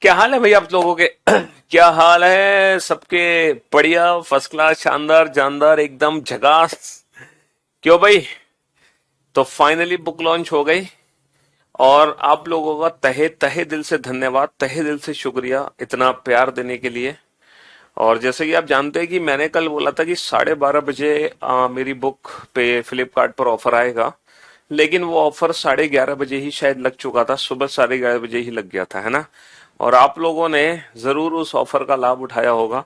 क्या हाल है भाई आप लोगों के? क्या हाल है सबके? बढ़िया, फर्स्ट क्लास, शानदार, जानदार, एकदम झकास। क्यों भाई? तो फाइनली बुक लॉन्च हो गई। और आप लोगों का तहे तहे दिल से धन्यवाद, तहे दिल से शुक्रिया इतना प्यार देने के लिए। और जैसे कि आप जानते हैं कि मैंने कल बोला था कि 12:30 बजे मेरी बुक पे फ्लिपकार्ट पर ऑफर आएगा। लेकिन वो ऑफर 11:30 बजे ही शायद लग चुका था, सुबह 11:30 बजे ही लग गया था, है ना। और आप लोगों ने जरूर उस ऑफर का लाभ उठाया होगा।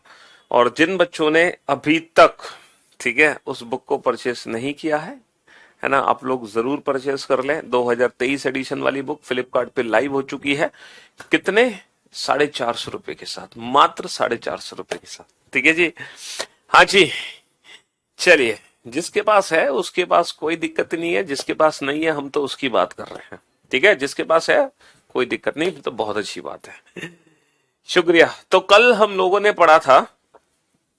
और जिन बच्चों ने अभी तक, ठीक है, उस बुक को परचेस नहीं किया है ना, आप लोग जरूर परचेस कर लें। 2023 एडिशन वाली बुक फ्लिपकार्ट पे लाइव हो चुकी है। कितने? 450 रुपए के साथ, मात्र 450 रुपए के साथ। ठीक है जी। हाँ जी। चलिए, जिसके पास है उसके पास कोई दिक्कत नहीं है, जिसके पास नहीं है हम तो उसकी बात कर रहे हैं। ठीक है, जिसके पास है कोई दिक्कत नहीं, तो बहुत अच्छी बात है। शुक्रिया। तो कल हम लोगों ने पढ़ा था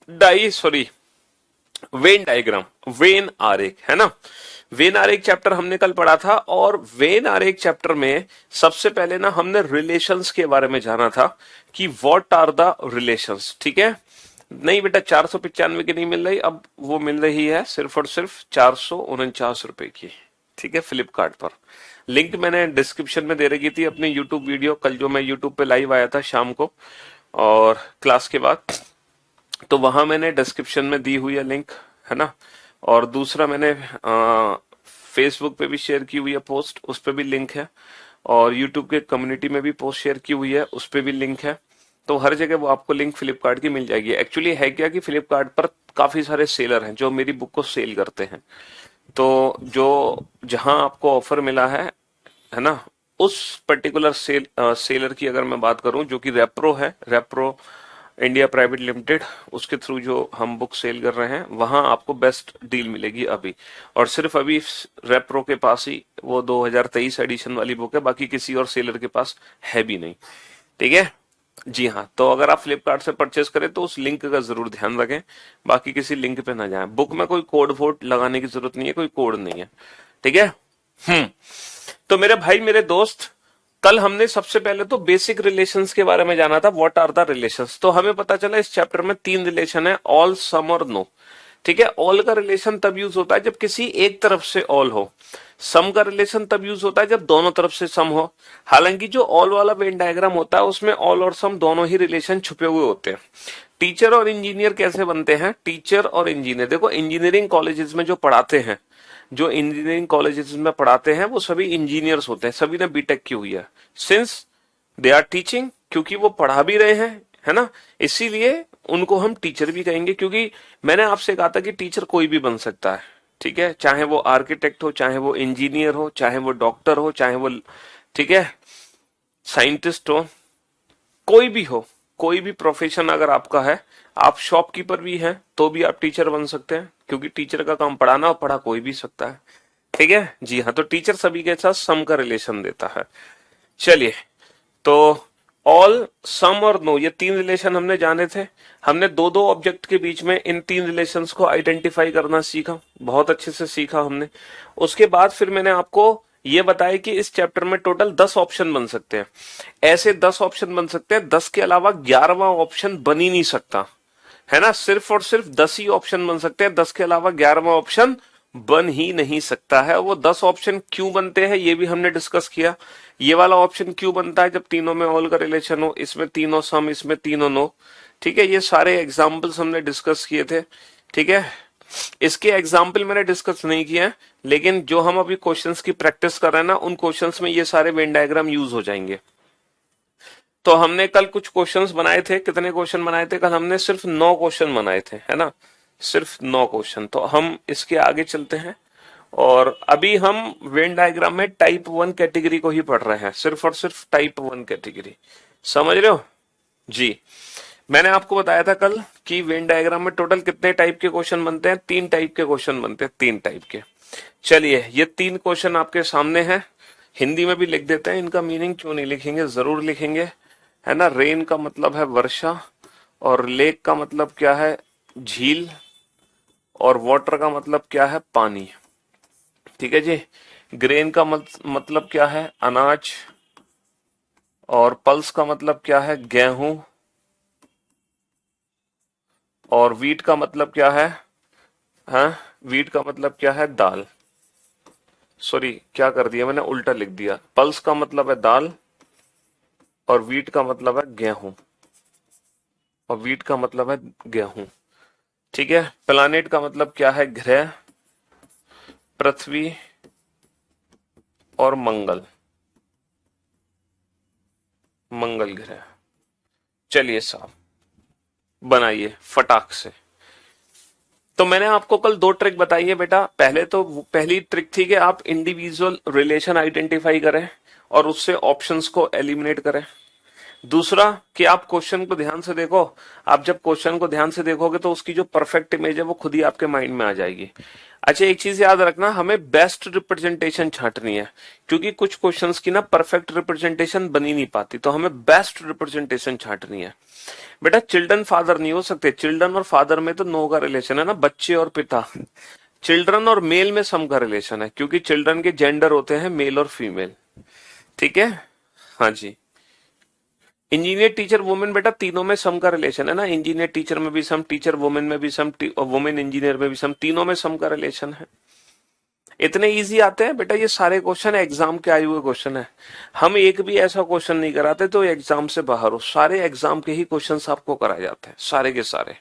die sorry Venn diagram, Venn आरेख, है ना। वेन आरेख चैप्टर हमने कल पढ़ा था। और वेन आरेख चैप्टर में सबसे पहले ना हमने रिलेशंस के बारे में जाना था कि व्हाट आर द रिलेशंस। ठीक है। नहीं बेटा, 495 की नहीं मिल रही, अब वो मिल रही है सिर्फ और सिर्फ 449 रुपए की। ठीक है, फ्लिपकार्ट पर। लिंक मैंने डिस्क्रिप्शन में दे रखी थी अपनी यूट्यूब वीडियो, कल जो मैं यूट्यूब पे लाइव आया था शाम को और क्लास के बाद। तो वहां मैंने डिस्क्रिप्शन में दी हुई है लिंक, है ना। और दूसरा मैंने फेसबुक पे भी शेयर की हुई है पोस्ट, उस पे भी लिंक है। और यूट्यूब के कम्युनिटी में भी पोस्ट शेयर की हुई है, उस पे भी लिंक है। तो हर जगह वो आपको लिंक फ्लिपकार्ट की मिल जाएगी। एक्चुअली है क्या कि फ्लिपकार्ट पर काफी सारे सेलर हैं जो मेरी बुक को सेल करते हैं। तो जो जहां आपको ऑफर मिला है ना, उस पर्टिकुलर सेलर की अगर मैं बात करूं, जो कि रेप्रो है, रेप्रो इंडिया प्राइवेट लिमिटेड, उसके थ्रू जो हम बुक सेल कर रहे हैं, वहां आपको बेस्ट डील मिलेगी अभी। और सिर्फ अभी रेप्रो के पास ही वो 2023 एडिशन वाली बुक है, बाकी किसी और सेलर के पास है भी नहीं। ठीक है जी। हाँ, तो अगर आप फ्लिपकार्ट से परचेस करें तो उस लिंक का जरूर ध्यान रखें, बाकी किसी लिंक पे ना जाएं। बुक में कोई कोड वोड लगाने की जरूरत नहीं है, कोई कोड नहीं है। ठीक है। हम्म। तो मेरे भाई, मेरे दोस्त, कल हमने सबसे पहले तो बेसिक रिलेशंस के बारे में जाना था, व्हाट आर द रिलेशंस। तो हमें पता चला इस चैप्टर में 3 रिलेशन है, ऑल, सम और नो। ठीक है। ऑल का रिलेशन तब यूज होता है जब किसी एक तरफ से ऑल हो। सम का रिलेशन तब यूज होता है जब दोनों तरफ से सम हो। हालांकि जो ऑल वाला वेन डायग्राम होता है उसमें ऑल और सम दोनों ही रिलेशन छुपे हुए होते हैं। टीचर और इंजीनियर कैसे बनते हैं? टीचर और इंजीनियर, देखो, इंजीनियरिंग कॉलेजेस में जो पढ़ाते हैं, जो इंजीनियरिंग कॉलेजेस में पढ़ाते हैं, वो सभी इंजीनियर्स होते हैं, सभी ने बीटेक की हुई है। सिंस दे आर टीचिंग, क्योंकि वो पढ़ा भी रहे हैं, है ना, इसीलिए उनको हम टीचर भी कहेंगे। क्योंकि मैंने आपसे कहा था कि टीचर कोई भी बन सकता है। ठीक है, चाहे वो आर्किटेक्ट हो, चाहे वो इंजीनियर हो, चाहे वो डॉक्टर हो, चाहे वो, ठीक है, साइंटिस्ट हो, कोई भी हो, कोई भी प्रोफेशन अगर आपका है, आप शॉपकीपर भी हैं तो भी आप टीचर बन सकते हैं, क्योंकि टीचर का काम पढ़ाना, और पढ़ा कोई भी सकता है। ठीक है जी। हाँ, तो टीचर सभी के साथ सम का रिलेशन देता है। चलिए, तो ऑल, सम और नो, ये 3 रिलेशन हमने जाने थे। हमने दो दो ऑब्जेक्ट के बीच में इन 3 रिलेशंस को आइडेंटिफाई करना सीखा, बहुत अच्छे से सीखा हमने। उसके बाद फिर मैंने आपको ये बताया कि इस चैप्टर में टोटल 10 ऑप्शन बन सकते हैं। ऐसे 10 ऑप्शन बन सकते हैं, 10 के अलावा 11वां ऑप्शन बन ही नहीं सकता, है ना। सिर्फ और सिर्फ 10 ही ऑप्शन बन सकते हैं, 10 के अलावा 11वां ऑप्शन बन ही नहीं सकता है। वो 10 ऑप्शन क्यों बनते हैं ये भी हमने डिस्कस किया। ये वाला ऑप्शन क्यों बनता है? जब तीनों में ऑल का रिलेशन हो, इसमें तीनों सम, इसमें तीनों नो। ठीक है, ये सारे एग्जाम्पल्स हमने डिस्कस किए थे। ठीक है, इसके एग्जाम्पल मैंने डिस्कस नहीं किए हैं, लेकिन जो हम अभी क्वेश्चंस की प्रैक्टिस कर रहे हैं ना, उन क्वेश्चंस में ये सारे वेन डायग्राम यूज हो जाएंगे। तो हमने कल कुछ क्वेश्चंस बनाए थे। कितने क्वेश्चन बनाए थे कल? हमने सिर्फ 9 क्वेश्चन बनाए थे, है ना, सिर्फ 9 क्वेश्चन। तो हम इसके आगे चलते हैं। और अभी हम वेन डायग्राम में टाइप 1 कैटेगरी को ही पढ़ रहे हैं, सिर्फ और सिर्फ टाइप 1 कैटेगरी। समझ रहे हो जी? मैंने आपको बताया था कल कि वेन डायग्राम में टोटल कितने टाइप के क्वेश्चन बनते हैं? 3 टाइप के क्वेश्चन बनते हैं, 3 टाइप के। चलिए, ये 3 क्वेश्चन आपके सामने हैं। हिंदी में भी लिख देते हैं, इनका मीनिंग क्यों नहीं लिखेंगे, जरूर लिखेंगे, है ना। रेन का मतलब है वर्षा, और लेक का मतलब क्या है? झील। और वाटर का मतलब क्या है? पानी। ठीक है जी। ग्रेन का मतलब क्या है? अनाज। और पल्स का मतलब क्या है? गेहूं। और वीट का मतलब क्या है? हाँ, वीट का मतलब क्या है? दाल। सॉरी, क्या कर दिया मैंने, उल्टा लिख दिया। पल्स का मतलब है दाल, और वीट का मतलब है गेहूं, और वीट का मतलब है गेहूं। ठीक है। प्लानेट का मतलब क्या है? ग्रह, पृथ्वी और मंगल। मंगल ग्रह। चलिए साहब, बनाइए फटाक से। तो मैंने आपको कल दो ट्रिक बताई है बेटा। पहले तो पहली ट्रिक थी कि आप इंडिविजुअल रिलेशन आइडेंटिफाई करें और उससे ऑप्शंस को एलिमिनेट करें। दूसरा कि आप क्वेश्चन को ध्यान से देखो। आप जब क्वेश्चन को ध्यान से देखोगे तो उसकी जो परफेक्ट इमेज है वो खुद ही आपके माइंड में आ जाएगी। अच्छा, एक चीज याद रखना, हमें बेस्ट रिप्रेजेंटेशन छांटनी है, क्योंकि कुछ क्वेश्चंस की ना परफेक्ट रिप्रेजेंटेशन बनी नहीं पाती, तो हमें बेस्ट रिप्रेजेंटेशन छांटनी है। बेटा चिल्ड्रन फादर नहीं हो सकते। चिल्ड्रन और फादर में तो नो का रिलेशन है ना, बच्चे और पिता। चिल्ड्रन और मेल में सम का रिलेशन है, क्योंकि चिल्ड्रन के जेंडर होते हैं मेल और फीमेल। ठीक है। हाँ जी। इंजीनियर टीचर वुमेन, बेटा तीनों में सम का रिलेशन है ना। इंजीनियर टीचर में भी सम, टीचर वुमेन में भी सम, और वुमेन इंजीनियर में भी सम, तीनों में सम का रिलेशन है। इतने इजी आते हैं बेटा ये सारे क्वेश्चन, एग्जाम के आए हुए क्वेश्चन है। हम एक भी ऐसा क्वेश्चन नहीं कराते तो एग्जाम से बाहर हो। सारे एग्जाम के ही क्वेश्चंस आपको कराए जाते हैं, सारे के सारे।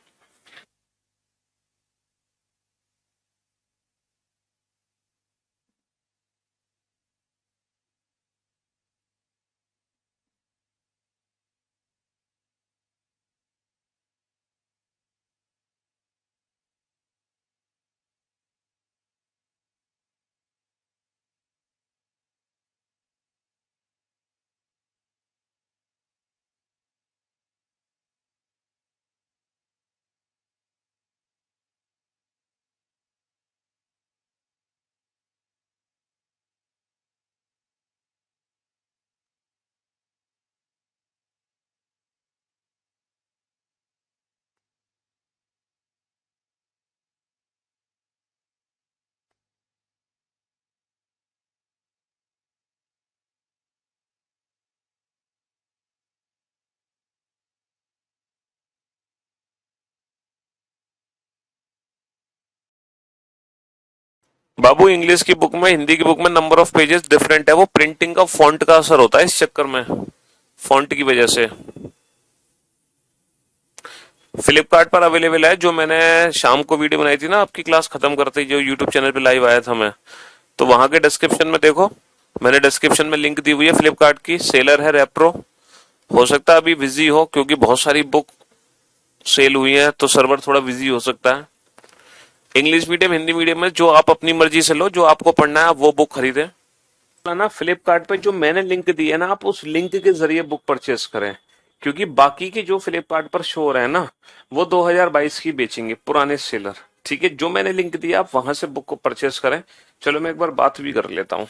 बाबू इंग्लिश की बुक में, हिंदी की बुक में नंबर ऑफ पेजेस डिफरेंट है। वो प्रिंटिंग का फॉन्ट का असर होता है इस चक्कर में, फॉन्ट की वजह से। फ्लिपकार्ट पर अवेलेबल है। जो मैंने शाम को वीडियो बनाई थी ना आपकी क्लास खत्म करते ही, जो यूट्यूब चैनल पे लाइव आया था मैं, तो वहां के डिस्क्रिप्शन में देखो, मैंने डिस्क्रिप्शन में लिंक दी हुई है फ्लिपकार्ट की। सेलर है रेप्रो। हो सकता है अभी बिजी हो, क्योंकि बहुत सारी बुक सेल हुई है तो सर्वर थोड़ा बिजी हो सकता है। इंग्लिश मीडियम हिंदी मीडियम में जो आप अपनी मर्जी से लो, जो आपको पढ़ना है आप वो बुक खरीदें। ना फ्लिपकार्ट पे जो मैंने लिंक दी है ना, आप उस लिंक के जरिए बुक परचेस करें, क्योंकि बाकी के जो फ्लिपकार्ट पर शो हो रहे हैं ना, वो 2022 की बेचेंगे पुराने सेलर। ठीक है, जो मैंने लिंक दिया आप वहां से बुक को परचेस करें। चलो मैं एक बार बात भी कर लेता हूँ।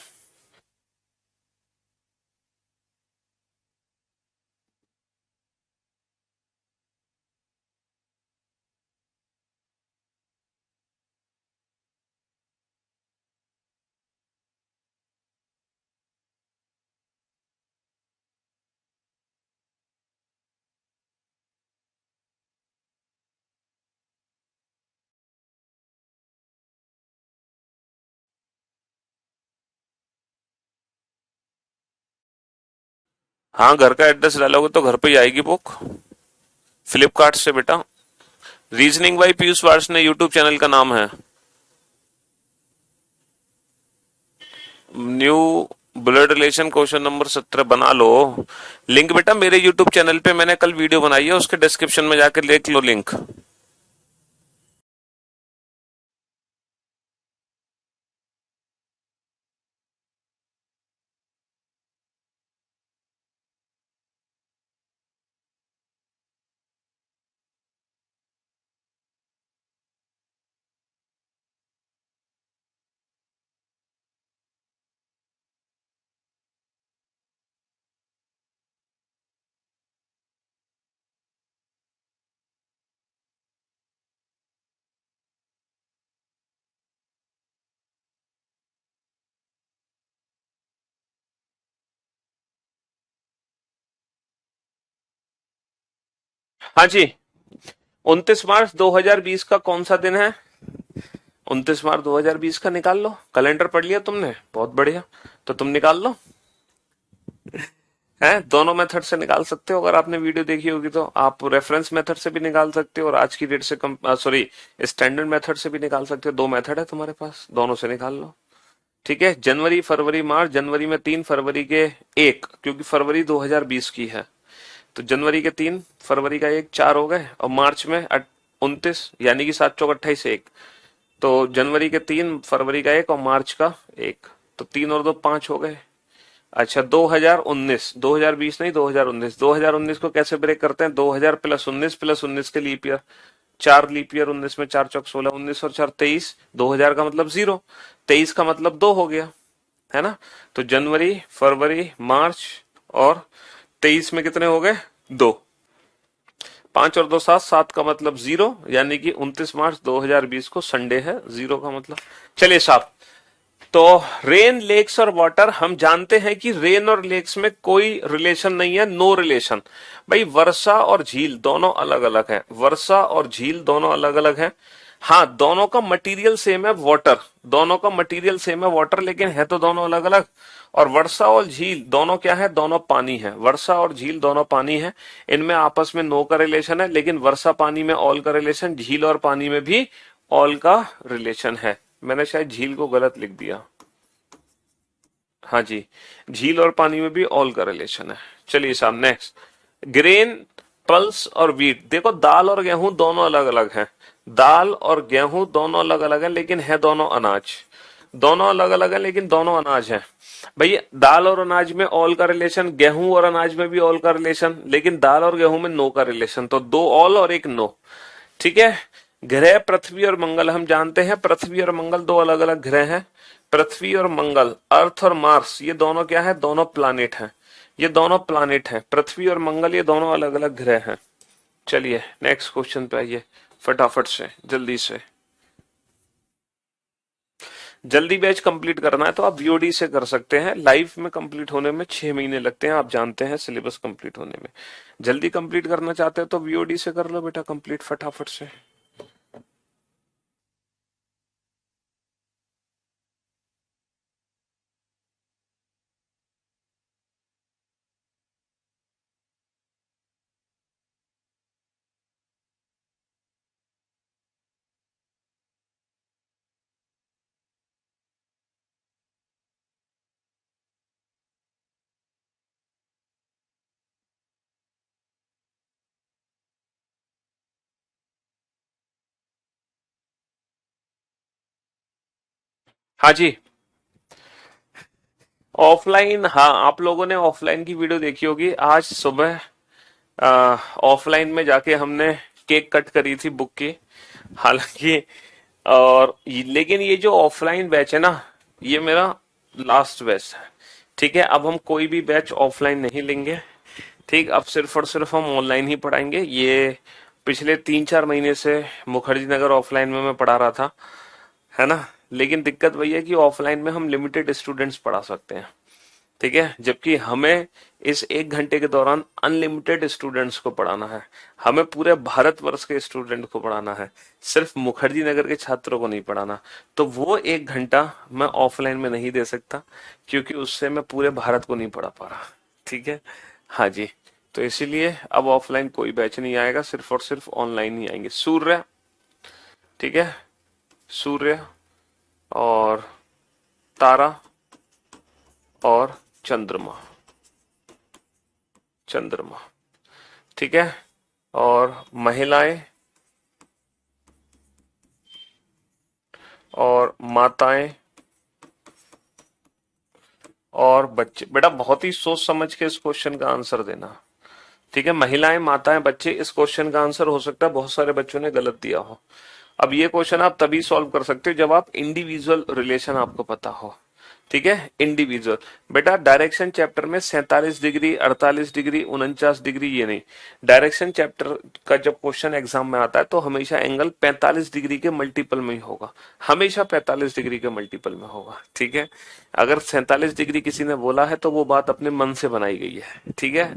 हाँ, घर का एड्रेस डालोगे तो घर पे ही आएगी बुक, फ्लिपकार्ट से बेटा। रीजनिंग बाई पीयूष वार्ष ने यूट्यूब चैनल का नाम है। New blood relation question number 17 बना लो। लिंक बेटा मेरे यूट्यूब चैनल पे मैंने कल वीडियो बनाई है, उसके डिस्क्रिप्शन में जाकर देख लो लिंक। हाँ जी, 29 मार्च 2020 का कौन सा दिन है? 29 मार्च 2020 का निकाल लो, कैलेंडर पढ़ लिया तुमने, बहुत बढ़िया। तो तुम निकाल लो, है दोनों मेथड से निकाल सकते हो। अगर आपने वीडियो देखी होगी तो आप रेफरेंस मेथड से भी निकाल सकते हो और आज की डेट से कम, सॉरी, स्टैंडर्ड मेथड से भी निकाल सकते हो। दो मेथड है तुम्हारे पास, दोनों से निकाल लो। ठीक है, जनवरी फरवरी मार्च, जनवरी में 3, फरवरी के 1, क्योंकि फरवरी 2020 की है, तो जनवरी के 3, फरवरी का 1, 4 हो गए, और मार्च में 29, यानी कि 7 चौक 28 1, तो जनवरी के 3, फरवरी का 1 और मार्च का 1, तो 3 और 2 5 हो गए। अच्छा, 2019, 2020 नहीं, 2019, 2019 को कैसे ब्रेक करते हैं? 2000 प्लस 19 के लीप ईयर, 4 लीप ईयर, 19 में 4 चौक 16, 19 और 4 23, 2000 का मतलब 0, 23 का मतलब 2 हो गया, है ना? तो जनवरी फरवरी मार्च और 23 में कितने हो गए? 2। 5 और 2 7, 7 का मतलब 0, यानी कि 29 मार्च 2020 को संडे है, 0 का मतलब। चलिए साहब, तो रेन, लेक्स और वाटर, हम जानते हैं कि रेन और लेक्स में कोई रिलेशन नहीं है, नो रिलेशन। भाई वर्षा और झील दोनों अलग अलग हैं, वर्षा और झील दोनों अलग अलग हैं। हाँ, दोनों का मटेरियल सेम है, वाटर, दोनों का मटेरियल सेम है, वाटर, लेकिन है तो दोनों अलग अलग। और वर्षा और झील दोनों क्या है? दोनों पानी है। वर्षा और झील दोनों पानी है, इनमें आपस में नो का रिलेशन है, लेकिन वर्षा पानी में ऑल का रिलेशन, झील और पानी में भी ऑल का रिलेशन है। मैंने शायद झील को गलत लिख दिया। हाँ जी, झील और पानी में भी ऑल का रिलेशन है। चलिए साहब, नेक्स्ट, ग्रेन, पल्स और व्हीट। देखो, दाल और गेहूं दोनों अलग अलग हैं, दाल और गेहूं दोनों अलग अलग है, लेकिन है दोनों अनाज। दोनों अलग अलग है, लेकिन दोनों अनाज है। भैया दाल और अनाज में ऑल का रिलेशन, गेहूं और अनाज में भी ऑल का रिलेशन, लेकिन दाल और गेहूं में नो का रिलेशन, तो 2 ऑल और 1 नो। ठीक है। ग्रह पृथ्वी और मंगल, हम जानते हैं पृथ्वी और मंगल दो अलग अलग ग्रह हैं। पृथ्वी और मंगल, अर्थ और मार्स, ये दोनों क्या है? दोनों प्लानिट हैं। ये दोनों प्लानिट हैं, पृथ्वी और मंगल, ये दोनों अलग अलग ग्रह हैं। चलिए नेक्स्ट क्वेश्चन पे आइए, फटाफट से, जल्दी से। जल्दी बैच कंप्लीट करना है तो आप वीओडी से कर सकते हैं, लाइव में कंप्लीट होने में 6 महीने लगते हैं, आप जानते हैं, सिलेबस कंप्लीट होने में। जल्दी कंप्लीट करना चाहते हैं तो वीओडी से कर लो बेटा कंप्लीट फटाफट से। हाँ जी, ऑफलाइन, हाँ आप लोगों ने ऑफलाइन की वीडियो देखी होगी। आज सुबह ऑफलाइन में जाके हमने केक कट करी थी बुक की, हालांकि, लेकिन ये जो ऑफलाइन बैच है ना, ये मेरा लास्ट बैच है। ठीक है, अब हम कोई भी बैच ऑफलाइन नहीं लेंगे। ठीक, अब सिर्फ और सिर्फ हम ऑनलाइन ही पढ़ाएंगे। ये पिछले 3-4 महीने से मुखर्जी नगर ऑफलाइन में मैं पढ़ा रहा था, है ना? लेकिन दिक्कत वही है कि ऑफलाइन में हम लिमिटेड स्टूडेंट्स पढ़ा सकते हैं। ठीक है, जबकि हमें इस 1 घंटे के दौरान अनलिमिटेड स्टूडेंट्स को पढ़ाना है, हमें पूरे भारतवर्ष के स्टूडेंट को पढ़ाना है, सिर्फ मुखर्जी नगर के छात्रों को नहीं पढ़ाना। तो वो 1 घंटा मैं ऑफलाइन में नहीं दे सकता, क्योंकि उससे मैं पूरे भारत को नहीं पढ़ा पा रहा। ठीक है, हाँ जी, तो इसीलिए अब ऑफलाइन कोई बैच नहीं आएगा, सिर्फ और सिर्फ ऑनलाइन ही आएंगे। सूर्य, ठीक है, सूर्य और तारा और चंद्रमा, चंद्रमा, ठीक है, और महिलाएं और माताएं और बच्चे। बेटा बहुत ही सोच समझ के इस क्वेश्चन का आंसर देना। ठीक है, महिलाएं, माताएं, बच्चे, इस क्वेश्चन का आंसर हो सकता है बहुत सारे बच्चों ने गलत दिया हो। अब ये क्वेश्चन आप तभी सॉल्व कर सकते हो जब आप इंडिविजुअल रिलेशन आपको पता हो। ठीक है, इंडिविजुअल। बेटा डायरेक्शन चैप्टर में 47 डिग्री, 48 डिग्री, 49 डिग्री, ये नहीं। डायरेक्शन चैप्टर का जब क्वेश्चन एग्जाम में आता है तो हमेशा एंगल 45 डिग्री के मल्टीपल में ही होगा, हमेशा 45 डिग्री के मल्टीपल में होगा। ठीक है, अगर 47 डिग्री किसी ने बोला है तो वो बात अपने मन से बनाई गई है। ठीक है,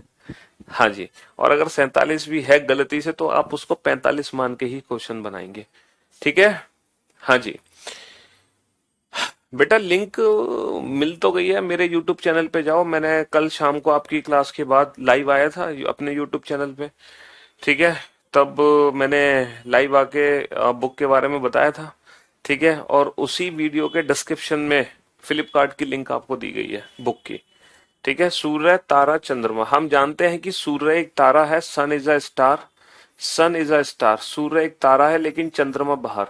हाँ जी। और अगर 47 भी है गलती से तो आप उसको 45 मान के ही क्वेश्चन बनाएंगे। ठीक है। हाँ जी। बेटा लिंक मिल तो गई है, मेरे यूट्यूब चैनल पे जाओ, मैंने कल शाम को आपकी क्लास के बाद लाइव आया था अपने यूट्यूब चैनल पे। ठीक है। तब मैंने लाइव आके बुक के बारे में बताया था। ठीक है। और उसी वीडियो के डिस्क्रिप्शन में फ्लिपकार्ट की लिंक आपको दी गई है बुक की। ठीक है। सूर्य, तारा, चंद्रमा, हम जानते हैं कि सूर्य एक तारा है, sun is a star. Sun is a star, सूर्य एक तारा है लेकिन चंद्रमा बाहर।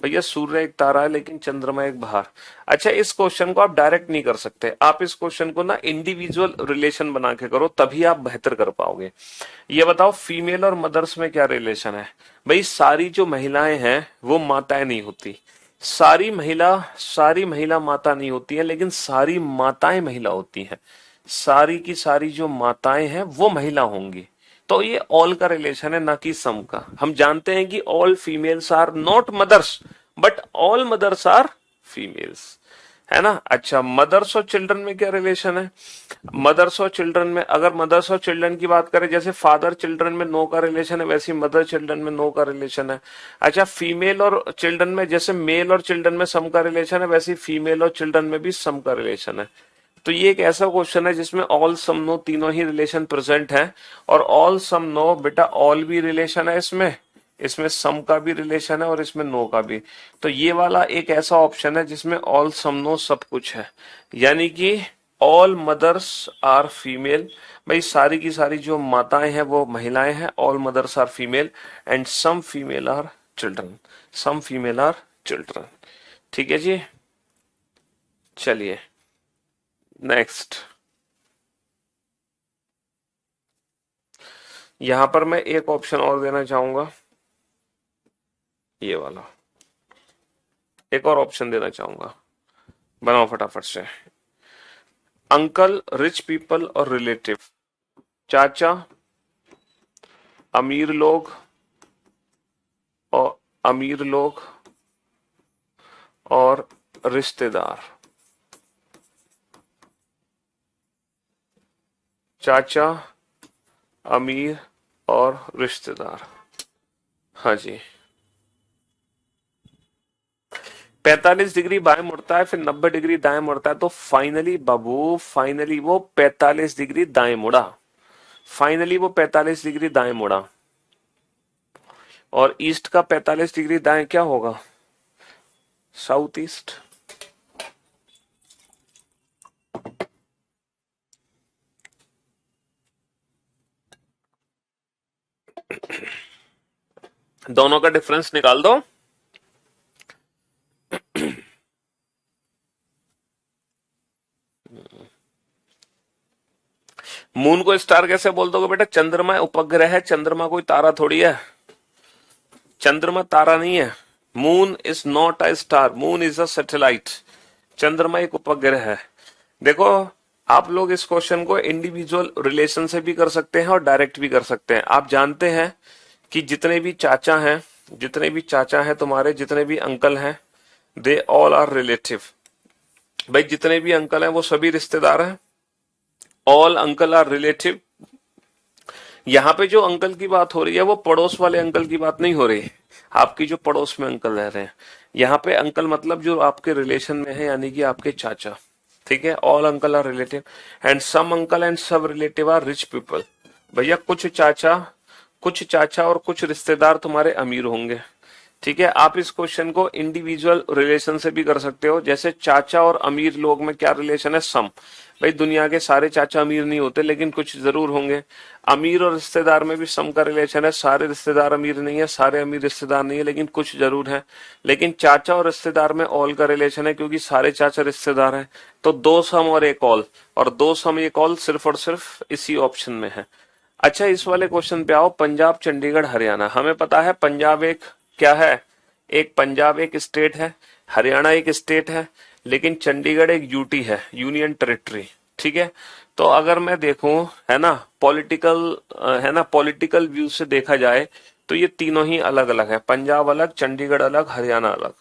भैया सूर्य एक तारा है लेकिन चंद्रमा एक बाहर। अच्छा, इस क्वेश्चन को आप डायरेक्ट नहीं कर सकते, आप इस क्वेश्चन को ना इंडिविजुअल रिलेशन बना के करो, तभी आप बेहतर कर पाओगे। ये बताओ फीमेल और मदर्स में क्या रिलेशन है। भाई सारी जो महिलाएं हैं वो माताएं नहीं होती। सारी महिला माता नहीं होती है, लेकिन सारी माताएं महिला होती हैं। सारी की सारी जो माताएं हैं वो महिला होंगी। तो ये ऑल का रिलेशन है, ना कि सम का। हम जानते हैं कि all females are not mothers, but all mothers are females, है ना। अच्छा, मदर्स और चिल्ड्रन में क्या रिलेशन है। मदर्स और चिल्ड्रन में, अगर मदर्स और चिल्ड्रन की बात करें, जैसे फादर चिल्ड्रन में नो का रिलेशन है, वैसे मदर चिल्ड्रन में नो का रिलेशन है। अच्छा, फीमेल और चिल्ड्रन में जैसे मेल और चिल्ड्रन में सम का रिलेशन है, वैसे फीमेल और चिल्ड्रन में भी सम का रिलेशन है। तो ये एक ऐसा क्वेश्चन है जिसमें ऑल सम नो तीनों ही रिलेशन प्रेजेंट है। और ऑल सम नो बेटा, ऑल भी रिलेशन है इसमें, इसमें सम का भी रिलेशन है और इसमें नो का भी। तो ये वाला एक ऐसा ऑप्शन है जिसमें ऑल सम नो सब कुछ है, यानी कि ऑल मदर्स आर फीमेल। भाई सारी की सारी जो माताएं हैं वो महिलाएं हैं, all mothers are female and some female are children, some female are children. ठीक है जी। चलिए नेक्स्ट। यहां पर मैं एक ऑप्शन और देना चाहूंगा, ये वाला एक और ऑप्शन देना चाहूंगा, बनाओ फटाफट से। अंकल, रिच पीपल और रिलेटिव, चाचा, अमीर लोग और अमीर लोग और रिश्तेदार। चाचा, अमीर और रिश्तेदार। हाँ जी। 45 डिग्री बाएं मुड़ता है, फिर 90 डिग्री दाएं मुड़ता है, तो फाइनली बाबू, फाइनली वो 45 डिग्री दाएं मुड़ा। फाइनली वो 45 डिग्री दाएं मुड़ा। और ईस्ट का 45 डिग्री दाएं क्या होगा, साउथ ईस्ट। दोनों का डिफरेंस निकाल दो। मून को स्टार कैसे बोल दोगे बेटा, चंद्रमा उपग्रह है, चंद्रमा कोई तारा थोड़ी है। चंद्रमा तारा नहीं है। Moon is not a star, moon is a satellite. चंद्रमा एक उपग्रह है। देखो, आप लोग इस क्वेश्चन को इंडिविजुअल रिलेशन से भी कर सकते हैं और डायरेक्ट भी कर सकते हैं। आप जानते हैं कि जितने भी चाचा हैं, जितने भी चाचा हैं तुम्हारे, जितने भी अंकल हैं, दे ऑल आर रिलेटिव। भाई जितने भी अंकल हैं वो सभी रिश्तेदार हैं। All uncle are relative. यहाँ पे जो अंकल की बात हो रही है वो पड़ोस वाले अंकल की बात नहीं हो रही, आपकी जो पड़ोस में अंकल रह रहे हैं। यहाँ पे अंकल मतलब जो आपके रिलेशन में है, यानी कि आपके चाचा। ठीक है। All uncle are relative and some uncle and सब रिलेटिव आर रिच पीपल। भैया कुछ चाचा और कुछ रिश्तेदार तुम्हारे अमीर होंगे। ठीक है। आप इस क्वेश्चन को इंडिविजुअल रिलेशन से भी कर सकते हो, जैसे चाचा और अमीर लोग में क्या रिलेशन है, सम। भाई दुनिया के सारे चाचा अमीर नहीं होते, लेकिन कुछ जरूर होंगे। अमीर और रिश्तेदार में भी सम का रिलेशन है, सारे रिश्तेदार अमीर नहीं है, सारे अमीर रिश्तेदार नहीं है, लेकिन कुछ जरूर है। लेकिन चाचा और रिश्तेदार में ऑल का रिलेशन है, क्योंकि सारे चाचा रिश्तेदार हैं। तो दो सम और एक ऑल, और दो सम एक ऑल सिर्फ और सिर्फ इसी ऑप्शन में है। अच्छा, इस वाले क्वेश्चन पे आओ। पंजाब, चंडीगढ़, हरियाणा। हमें पता है पंजाब एक क्या है, एक पंजाब एक स्टेट है, हरियाणा एक स्टेट है, लेकिन चंडीगढ़ एक यूटी है, यूनियन टेरिटरी। ठीक है। तो अगर मैं देखूं, है ना, पॉलिटिकल व्यू से देखा जाए तो ये तीनों ही अलग अलग है, पंजाब अलग, चंडीगढ़ अलग, हरियाणा अलग।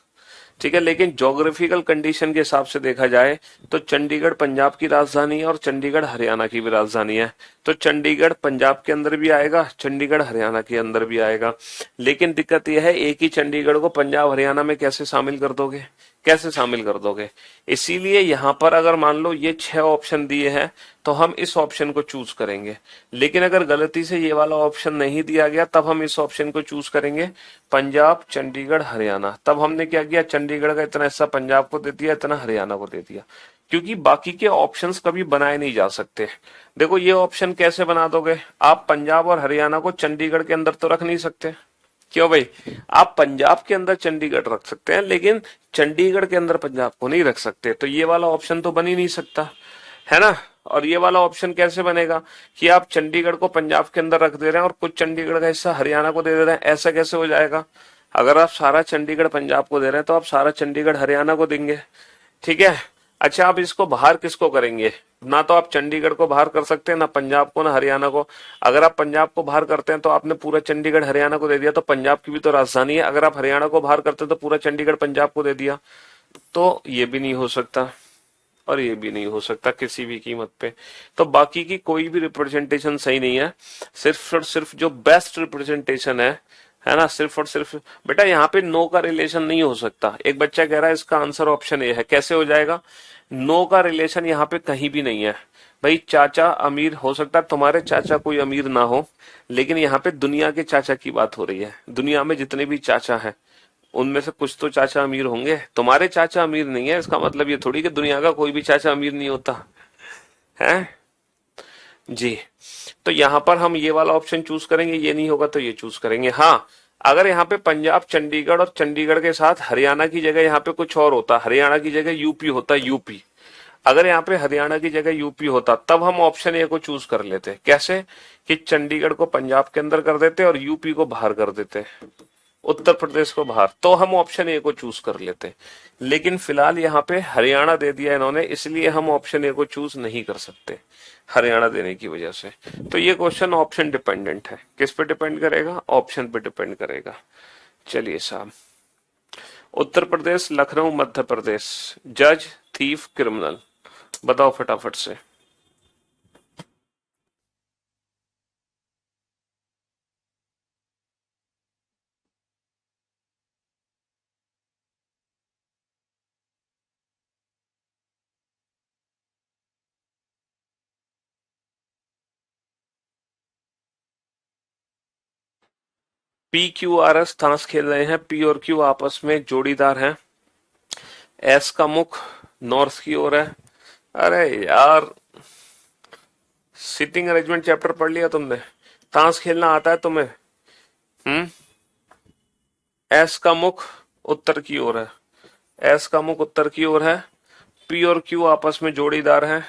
ठीक है। लेकिन ज्योग्राफिकल कंडीशन के हिसाब से देखा जाए तो चंडीगढ़ पंजाब की राजधानी है और चंडीगढ़ हरियाणा की भी राजधानी है। तो चंडीगढ़ पंजाब के अंदर भी आएगा, चंडीगढ़ हरियाणा के अंदर भी आएगा। लेकिन दिक्कत यह है, एक ही चंडीगढ़ को पंजाब हरियाणा में कैसे शामिल कर दोगे, कैसे शामिल कर दोगे। इसीलिए यहां पर अगर मान लो ये 6 ऑप्शन दिए हैं तो हम इस ऑप्शन को चूज करेंगे। लेकिन अगर गलती से ये वाला ऑप्शन नहीं दिया गया तब हम इस ऑप्शन को चूज करेंगे, पंजाब चंडीगढ़ हरियाणा। तब हमने क्या किया, चंडीगढ़ का इतना हिस्सा पंजाब को दे दिया, इतना हरियाणा को दे दिया, क्योंकि बाकी के ऑप्शंस कभी बनाए नहीं जा सकते। देखो ये ऑप्शन कैसे बना दोगे, आप पंजाब और हरियाणा को चंडीगढ़ के अंदर तो रख नहीं सकते। क्यों भाई, आप पंजाब के अंदर चंडीगढ़ रख सकते हैं लेकिन चंडीगढ़ के अंदर पंजाब को नहीं रख सकते, तो ये वाला ऑप्शन तो बन ही नहीं सकता, है ना। और ये वाला ऑप्शन कैसे बनेगा कि आप चंडीगढ़ को पंजाब के अंदर रख दे रहे हैं और कुछ चंडीगढ़ का हिस्सा हरियाणा को दे दे रहे हैं, ऐसा कैसे हो जाएगा। अगर आप सारा चंडीगढ़ पंजाब को दे रहे हैं तो आप सारा चंडीगढ़ हरियाणा को देंगे, ठीक है। अच्छा, आप इसको बाहर किसको करेंगे, ना तो आप चंडीगढ़ को बाहर कर सकते हैं, ना पंजाब को, ना हरियाणा को। अगर आप पंजाब को बाहर करते हैं तो आपने पूरा चंडीगढ़ हरियाणा को दे दिया, तो पंजाब की भी तो राजधानी है। अगर आप हरियाणा को बाहर करते हैं तो पूरा चंडीगढ़ पंजाब को दे दिया, तो ये भी नहीं हो सकता और ये भी नहीं हो सकता किसी भी कीमत पे। तो बाकी की कोई भी रिप्रेजेंटेशन सही नहीं है, सिर्फ और सिर्फ जो बेस्ट रिप्रेजेंटेशन है ना, सिर्फ और सिर्फ। बेटा यहाँ पे नो का रिलेशन नहीं हो सकता। एक बच्चा कह रहा है इसका आंसर ऑप्शन ए है, कैसे हो जाएगा, नो का रिलेशन यहाँ पे कहीं भी नहीं है। भाई चाचा अमीर हो सकता है, तुम्हारे चाचा कोई अमीर ना हो, लेकिन यहाँ पे दुनिया के चाचा की बात हो रही है। दुनिया में जितने भी चाचा हैं उनमें से कुछ तो चाचा अमीर होंगे, तुम्हारे चाचा अमीर नहीं है, इसका मतलब ये थोड़ी कि दुनिया का कोई भी चाचा अमीर नहीं होता है जी। तो यहां पर हम ये वाला ऑप्शन चूज करेंगे, ये नहीं होगा तो ये चूज करेंगे। हाँ, अगर यहाँ पे पंजाब चंडीगढ़ और चंडीगढ़ के साथ हरियाणा की जगह यहाँ पे कुछ और होता, हरियाणा की जगह यूपी होता, यूपी, अगर यहाँ पे हरियाणा की जगह यूपी होता तब हम ऑप्शन ए को चूज कर लेते। कैसे कि चंडीगढ़ को पंजाब के अंदर कर देते और यूपी को बाहर कर देते, उत्तर प्रदेश को बाहर, तो हम ऑप्शन ए को चूज कर लेते। लेकिन फिलहाल यहाँ पे हरियाणा दे दिया इन्होंने, इसलिए हम ऑप्शन ए को चूज नहीं कर सकते हरियाणा देने की वजह से। तो ये क्वेश्चन ऑप्शन डिपेंडेंट है, किस पे डिपेंड करेगा, ऑप्शन पे डिपेंड करेगा। चलिए साहब, उत्तर प्रदेश, लखनऊ, मध्य प्रदेश, जज, थीफ, क्रिमिनल, बताओ फटाफट से। पी क्यू आर एस ताश खेल रहे हैं, पी और क्यू आपस में जोड़ीदार हैं, एस का मुख नॉर्थ की ओर है। अरे यार, सिटिंग अरेंजमेंट चैप्टर पढ़ लिया तुमने, ताश खेलना आता है तुम्हें। हम्म, एस का मुख उत्तर की ओर है, एस का मुख उत्तर की ओर है, पी और क्यू आपस में जोड़ीदार हैं,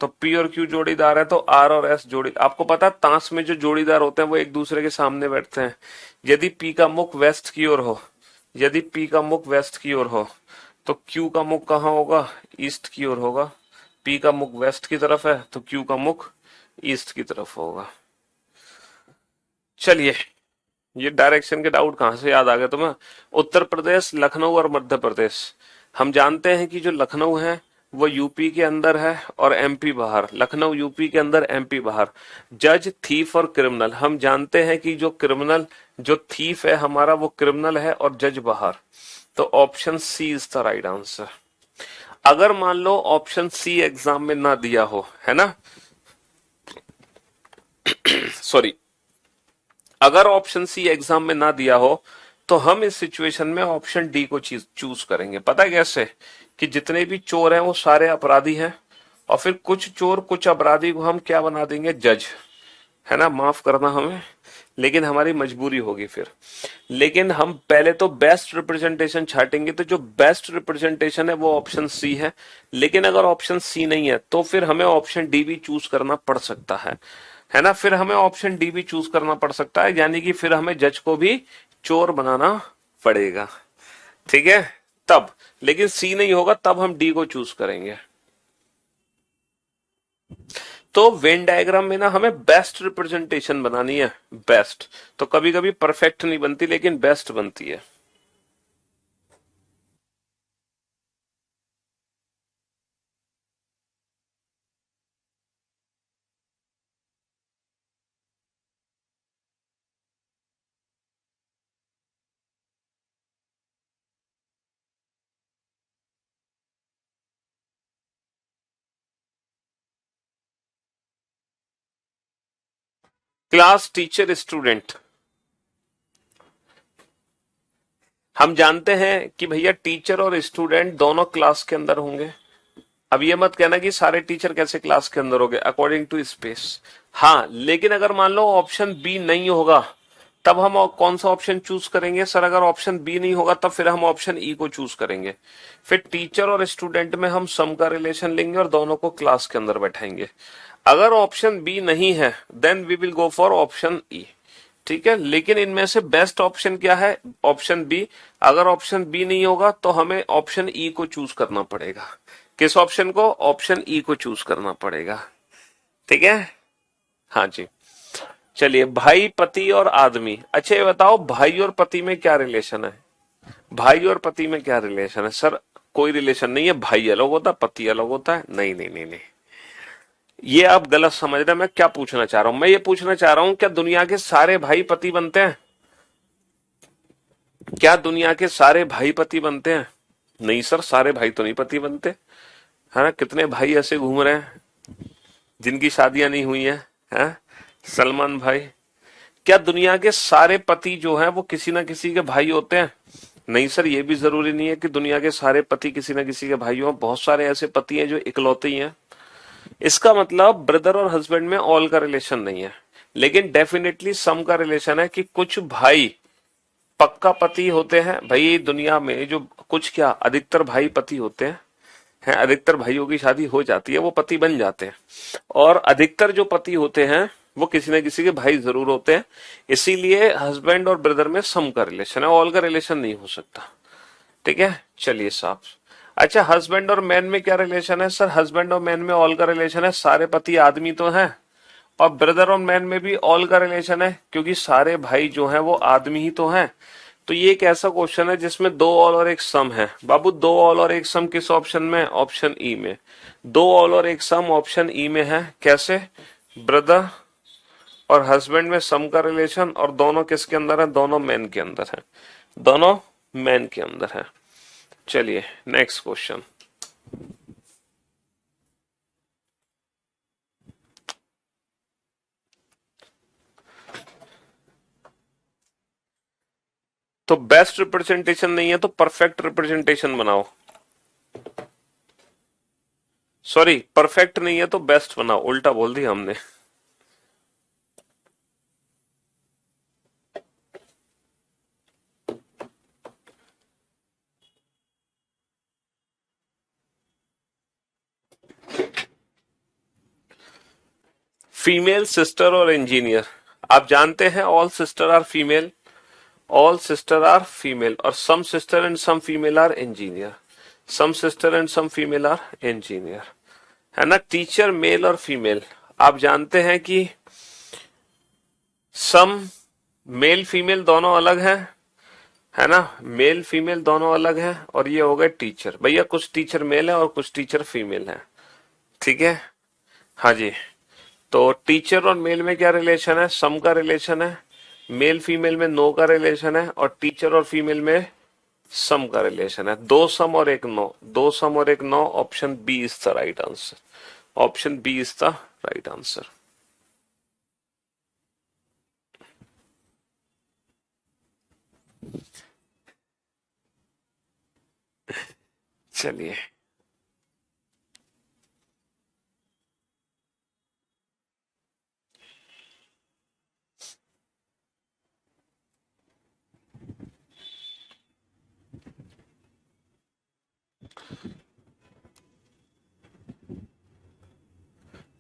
तो पी और क्यू जोड़ीदार है तो आर और एस जोड़ी। आपको पता है ताश में जो जोड़ीदार होते हैं वो एक दूसरे के सामने बैठते हैं। यदि पी का मुख वेस्ट की ओर हो, यदि पी का मुख वेस्ट की ओर हो तो क्यू का मुख कहाँ होगा, ईस्ट की ओर होगा। पी का मुख वेस्ट की तरफ है तो क्यू का मुख ईस्ट की तरफ होगा। चलिए, ये डायरेक्शन के डाउट कहां से याद आ गए तुम्हें। उत्तर प्रदेश, लखनऊ और मध्य प्रदेश, हम जानते हैं कि जो लखनऊ है वो यूपी के अंदर है और एमपी बाहर, लखनऊ यूपी के अंदर एमपी बाहर। जज, थीफ और क्रिमिनल, हम जानते हैं कि जो क्रिमिनल, जो थीफ है हमारा वो क्रिमिनल है और जज बाहर, तो option C is the right answer. अगर मान लो ऑप्शन सी एग्जाम में ना दिया हो, है ना, सॉरी, अगर ऑप्शन सी एग्जाम में ना दिया हो तो हम इस सिचुएशन में ऑप्शन डी को चूज करेंगे। पता है कैसे, कि जितने भी चोर हैं वो सारे अपराधी हैं और फिर कुछ चोर कुछ अपराधी को हम क्या बना देंगे, जज, है ना, माफ करना हमें, लेकिन हमारी मजबूरी होगी फिर। लेकिन हम पहले तो बेस्ट रिप्रेजेंटेशन छाटेंगे, तो जो बेस्ट रिप्रेजेंटेशन है वो ऑप्शन सी है। लेकिन अगर ऑप्शन सी नहीं है तो फिर हमें ऑप्शन डी भी चूज करना पड़ सकता है ना, फिर हमें ऑप्शन डी भी चूज करना पड़ सकता है, यानी कि फिर हमें जज को भी चोर बनाना पड़ेगा, ठीक है। तब, लेकिन सी नहीं होगा तब हम डी को चूज करेंगे। तो वेन डायग्राम में ना हमें बेस्ट रिप्रेजेंटेशन बनानी है, बेस्ट। तो कभी कभी परफेक्ट नहीं बनती लेकिन बेस्ट बनती है। क्लास टीचर स्टूडेंट, हम जानते हैं कि भैया टीचर और स्टूडेंट दोनों क्लास के अंदर होंगे। अब ये मत कहना कि सारे टीचर कैसे क्लास के अंदर होंगे, अकॉर्डिंग टू स्पेस। हाँ, लेकिन अगर मान लो ऑप्शन बी नहीं होगा, तब हम कौन सा ऑप्शन चूज करेंगे? सर अगर ऑप्शन बी नहीं होगा तब फिर हम ऑप्शन ई को चूज करेंगे। फिर टीचर और स्टूडेंट में हम सम का रिलेशन लेंगे और दोनों को क्लास के अंदर बैठाएंगे। अगर ऑप्शन बी नहीं है then we will go for option E. ठीक है, लेकिन इनमें से बेस्ट ऑप्शन क्या है? Option B. अगर ऑप्शन बी नहीं होगा तो हमें ऑप्शन ई को चूज करना पड़ेगा। किस ऑप्शन को? ऑप्शन ई को चूज करना पड़ेगा। ठीक है, हाँ जी। चलिए, भाई, पति और आदमी। अच्छा ये बताओ, भाई और पति में क्या रिलेशन है? भाई और पति में क्या रिलेशन है? सर कोई रिलेशन नहीं है, भाई अलग होता है, पति अलग होता है। नहीं नहीं नहीं नहीं, ये आप गलत समझ रहे हैं। मैं क्या पूछना चाह रहा हूं? मैं ये पूछना चाह रहा हूं, क्या दुनिया के सारे भाई पति बनते हैं? क्या दुनिया के सारे भाई पति बनते हैं? नहीं सर, सारे भाई तो नहीं पति बनते। है ना, कितने भाई ऐसे घूम रहे हैं जिनकी शादियां नहीं हुई हैं? सलमान भाई। क्या दुनिया के सारे पति जो हैं वो किसी ना किसी के भाई होते हैं? नहीं सर, ये भी जरूरी नहीं है कि दुनिया के सारे पति किसी ना किसी के भाई हों। बहुत सारे ऐसे पति हैं जो इकलौते ही हैं। इसका मतलब ब्रदर और हस्बैंड में ऑल का रिलेशन नहीं है, लेकिन डेफिनेटली सम का रिलेशन है कि कुछ भाई पक्का पति होते हैं। भाई दुनिया में जो कुछ क्या अधिकतर भाई पति होते हैं, अधिकतर भाइयों की शादी हो जाती है, वो पति बन जाते हैं। और अधिकतर जो पति होते हैं वो किसी न किसी के भाई जरूर होते हैं। इसीलिए हस्बैंड और ब्रदर में सम का रिलेशन है, ऑल का रिलेशन नहीं हो सकता। ठीक है, चलिए साहब। अच्छा, हस्बैंड और मैन में क्या रिलेशन है? सर हस्बैंड और मैन में ऑल का रिलेशन है, सारे पति आदमी तो हैं। और ब्रदर और मैन में भी ऑल का रिलेशन है, क्योंकि सारे भाई जो हैं वो आदमी ही तो हैं। तो ये एक ऐसा क्वेश्चन है जिसमें दो ऑल और एक सम है। बाबू, दो ऑल और एक सम किस ऑप्शन में? ऑप्शन ई में। दो ऑल और एक सम ऑप्शन ई में है। कैसे? ब्रदर और हस्बैंड में सम का रिलेशन, और दोनों किसके अंदर है? दोनों मैन के अंदर है, दोनों मैन के अंदर है। चलिए नेक्स्ट क्वेश्चन। तो बेस्ट रिप्रेजेंटेशन नहीं है तो परफेक्ट रिप्रेजेंटेशन बनाओ। सॉरी, परफेक्ट नहीं है तो बेस्ट बनाओ, उल्टा बोल दिया हमने। फीमेल, सिस्टर और इंजीनियर। आप जानते हैं all sister are female, all sister are female, और some sister and some female are engineer. Some sister and some female are engineer, है ना। टीचर मेल और फीमेल, आप जानते हैं कि सम मेल फीमेल दोनों अलग है ना, मेल फीमेल दोनों अलग हैं। और ये हो गए टीचर। भैया कुछ टीचर मेल है और कुछ टीचर फीमेल है। ठीक है, हाँ जी। तो टीचर और मेल में क्या रिलेशन है? सम का रिलेशन है। मेल फीमेल में नो का रिलेशन है, और टीचर और फीमेल में सम का रिलेशन है। दो सम और एक नो, दो सम और एक no. Option B is the right answer, option B is the right answer. चलिए,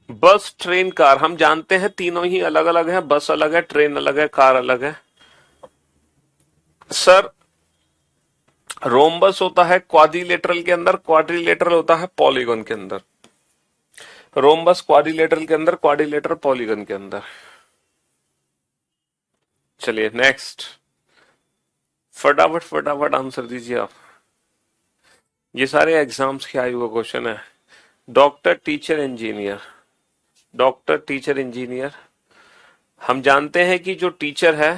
बस, ट्रेन, कार, हम जानते हैं तीनों ही अलग अलग है। बस अलग है, ट्रेन अलग है, कार अलग है। सर रोम्बस होता है क्वाड्रिलेटरल के अंदर, क्वाड्रिलेटरल होता है पॉलीगन के अंदर। रोम्बस क्वाड्रिलेटरल के अंदर, क्वाड्रिलेटरल पॉलीगन के अंदर। चलिए नेक्स्ट, फटाफट फटाफट आंसर दीजिए आप। ये सारे एग्जाम्स के आयु का क्वेश्चन है। Doctor, teacher, engineer. Doctor, teacher, engineer. हम जानते हैं कि जो टीचर है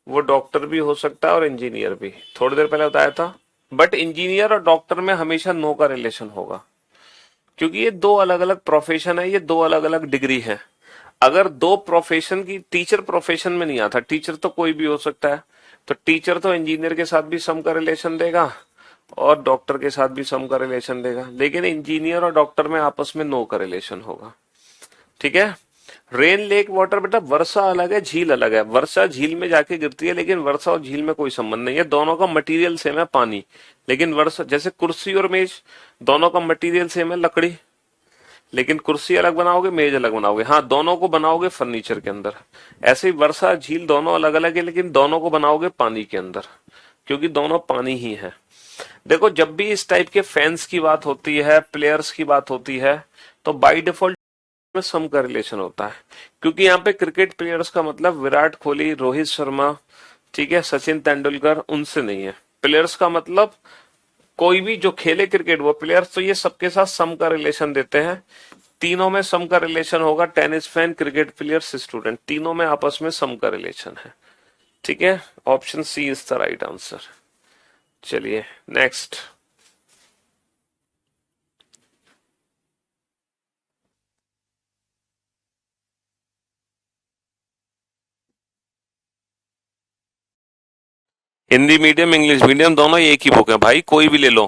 वो डॉक्टर भी हो सकता है और इंजीनियर भी, थोड़ी देर पहले बताया था। बट इंजीनियर और डॉक्टर में हमेशा नो का रिलेशन होगा, क्योंकि ये दो अलग अलग प्रोफेशन है, ये दो अलग अलग डिग्री है। अगर दो प्रोफेशन की, टीचर प्रोफेशन में नहीं आता, टीचर तो कोई भी हो सकता है, तो टीचर तो इंजीनियर के साथ भी सम का रिलेशन देगा और डॉक्टर के साथ भी सम का रिलेशन देगा, लेकिन इंजीनियर और डॉक्टर में आपस में नो का रिलेशन होगा। ठीक है। रेन लेक वाटर, बेटा वर्षा अलग है, झील अलग है। वर्षा झील में जाके गिरती है, लेकिन वर्षा और झील में कोई संबंध नहीं है, दोनों का मटेरियल सेम है, पानी। लेकिन वर्षा, जैसे कुर्सी और मेज, दोनों का मटेरियल सेम है, लकड़ी, लेकिन कुर्सी अलग बनाओगे, मेज अलग बनाओगे, हाँ दोनों को बनाओगे फर्नीचर के अंदर। ऐसे ही वर्षा झील दोनों अलग अलग है, लेकिन दोनों को बनाओगे पानी के अंदर, क्योंकि दोनों पानी ही है। देखो जब भी इस टाइप के फैंस की बात होती है, प्लेयर्स की बात होती है, तो बाय डिफॉल्ट में सम का रिलेशन होता है, क्योंकि यहाँ पे क्रिकेट प्लेयर्स का मतलब विराट कोहली, रोहित शर्मा, ठीक है, सचिन तेंदुलकर, उनसे नहीं है। प्लेयर्स का मतलब कोई भी जो खेले क्रिकेट वो प्लेयर्स, तो ये सबके साथ सम का रिलेशन देते हैं। तीनों में सम का रिलेशन होगा, tennis fan, cricket players, student, तीनों में आपस में सम का रिलेशन है। ठीक है, option C is the right answer. चलिए next. Hindi medium English medium दोनों एक ही बुक है भाई, कोई भी ले लो।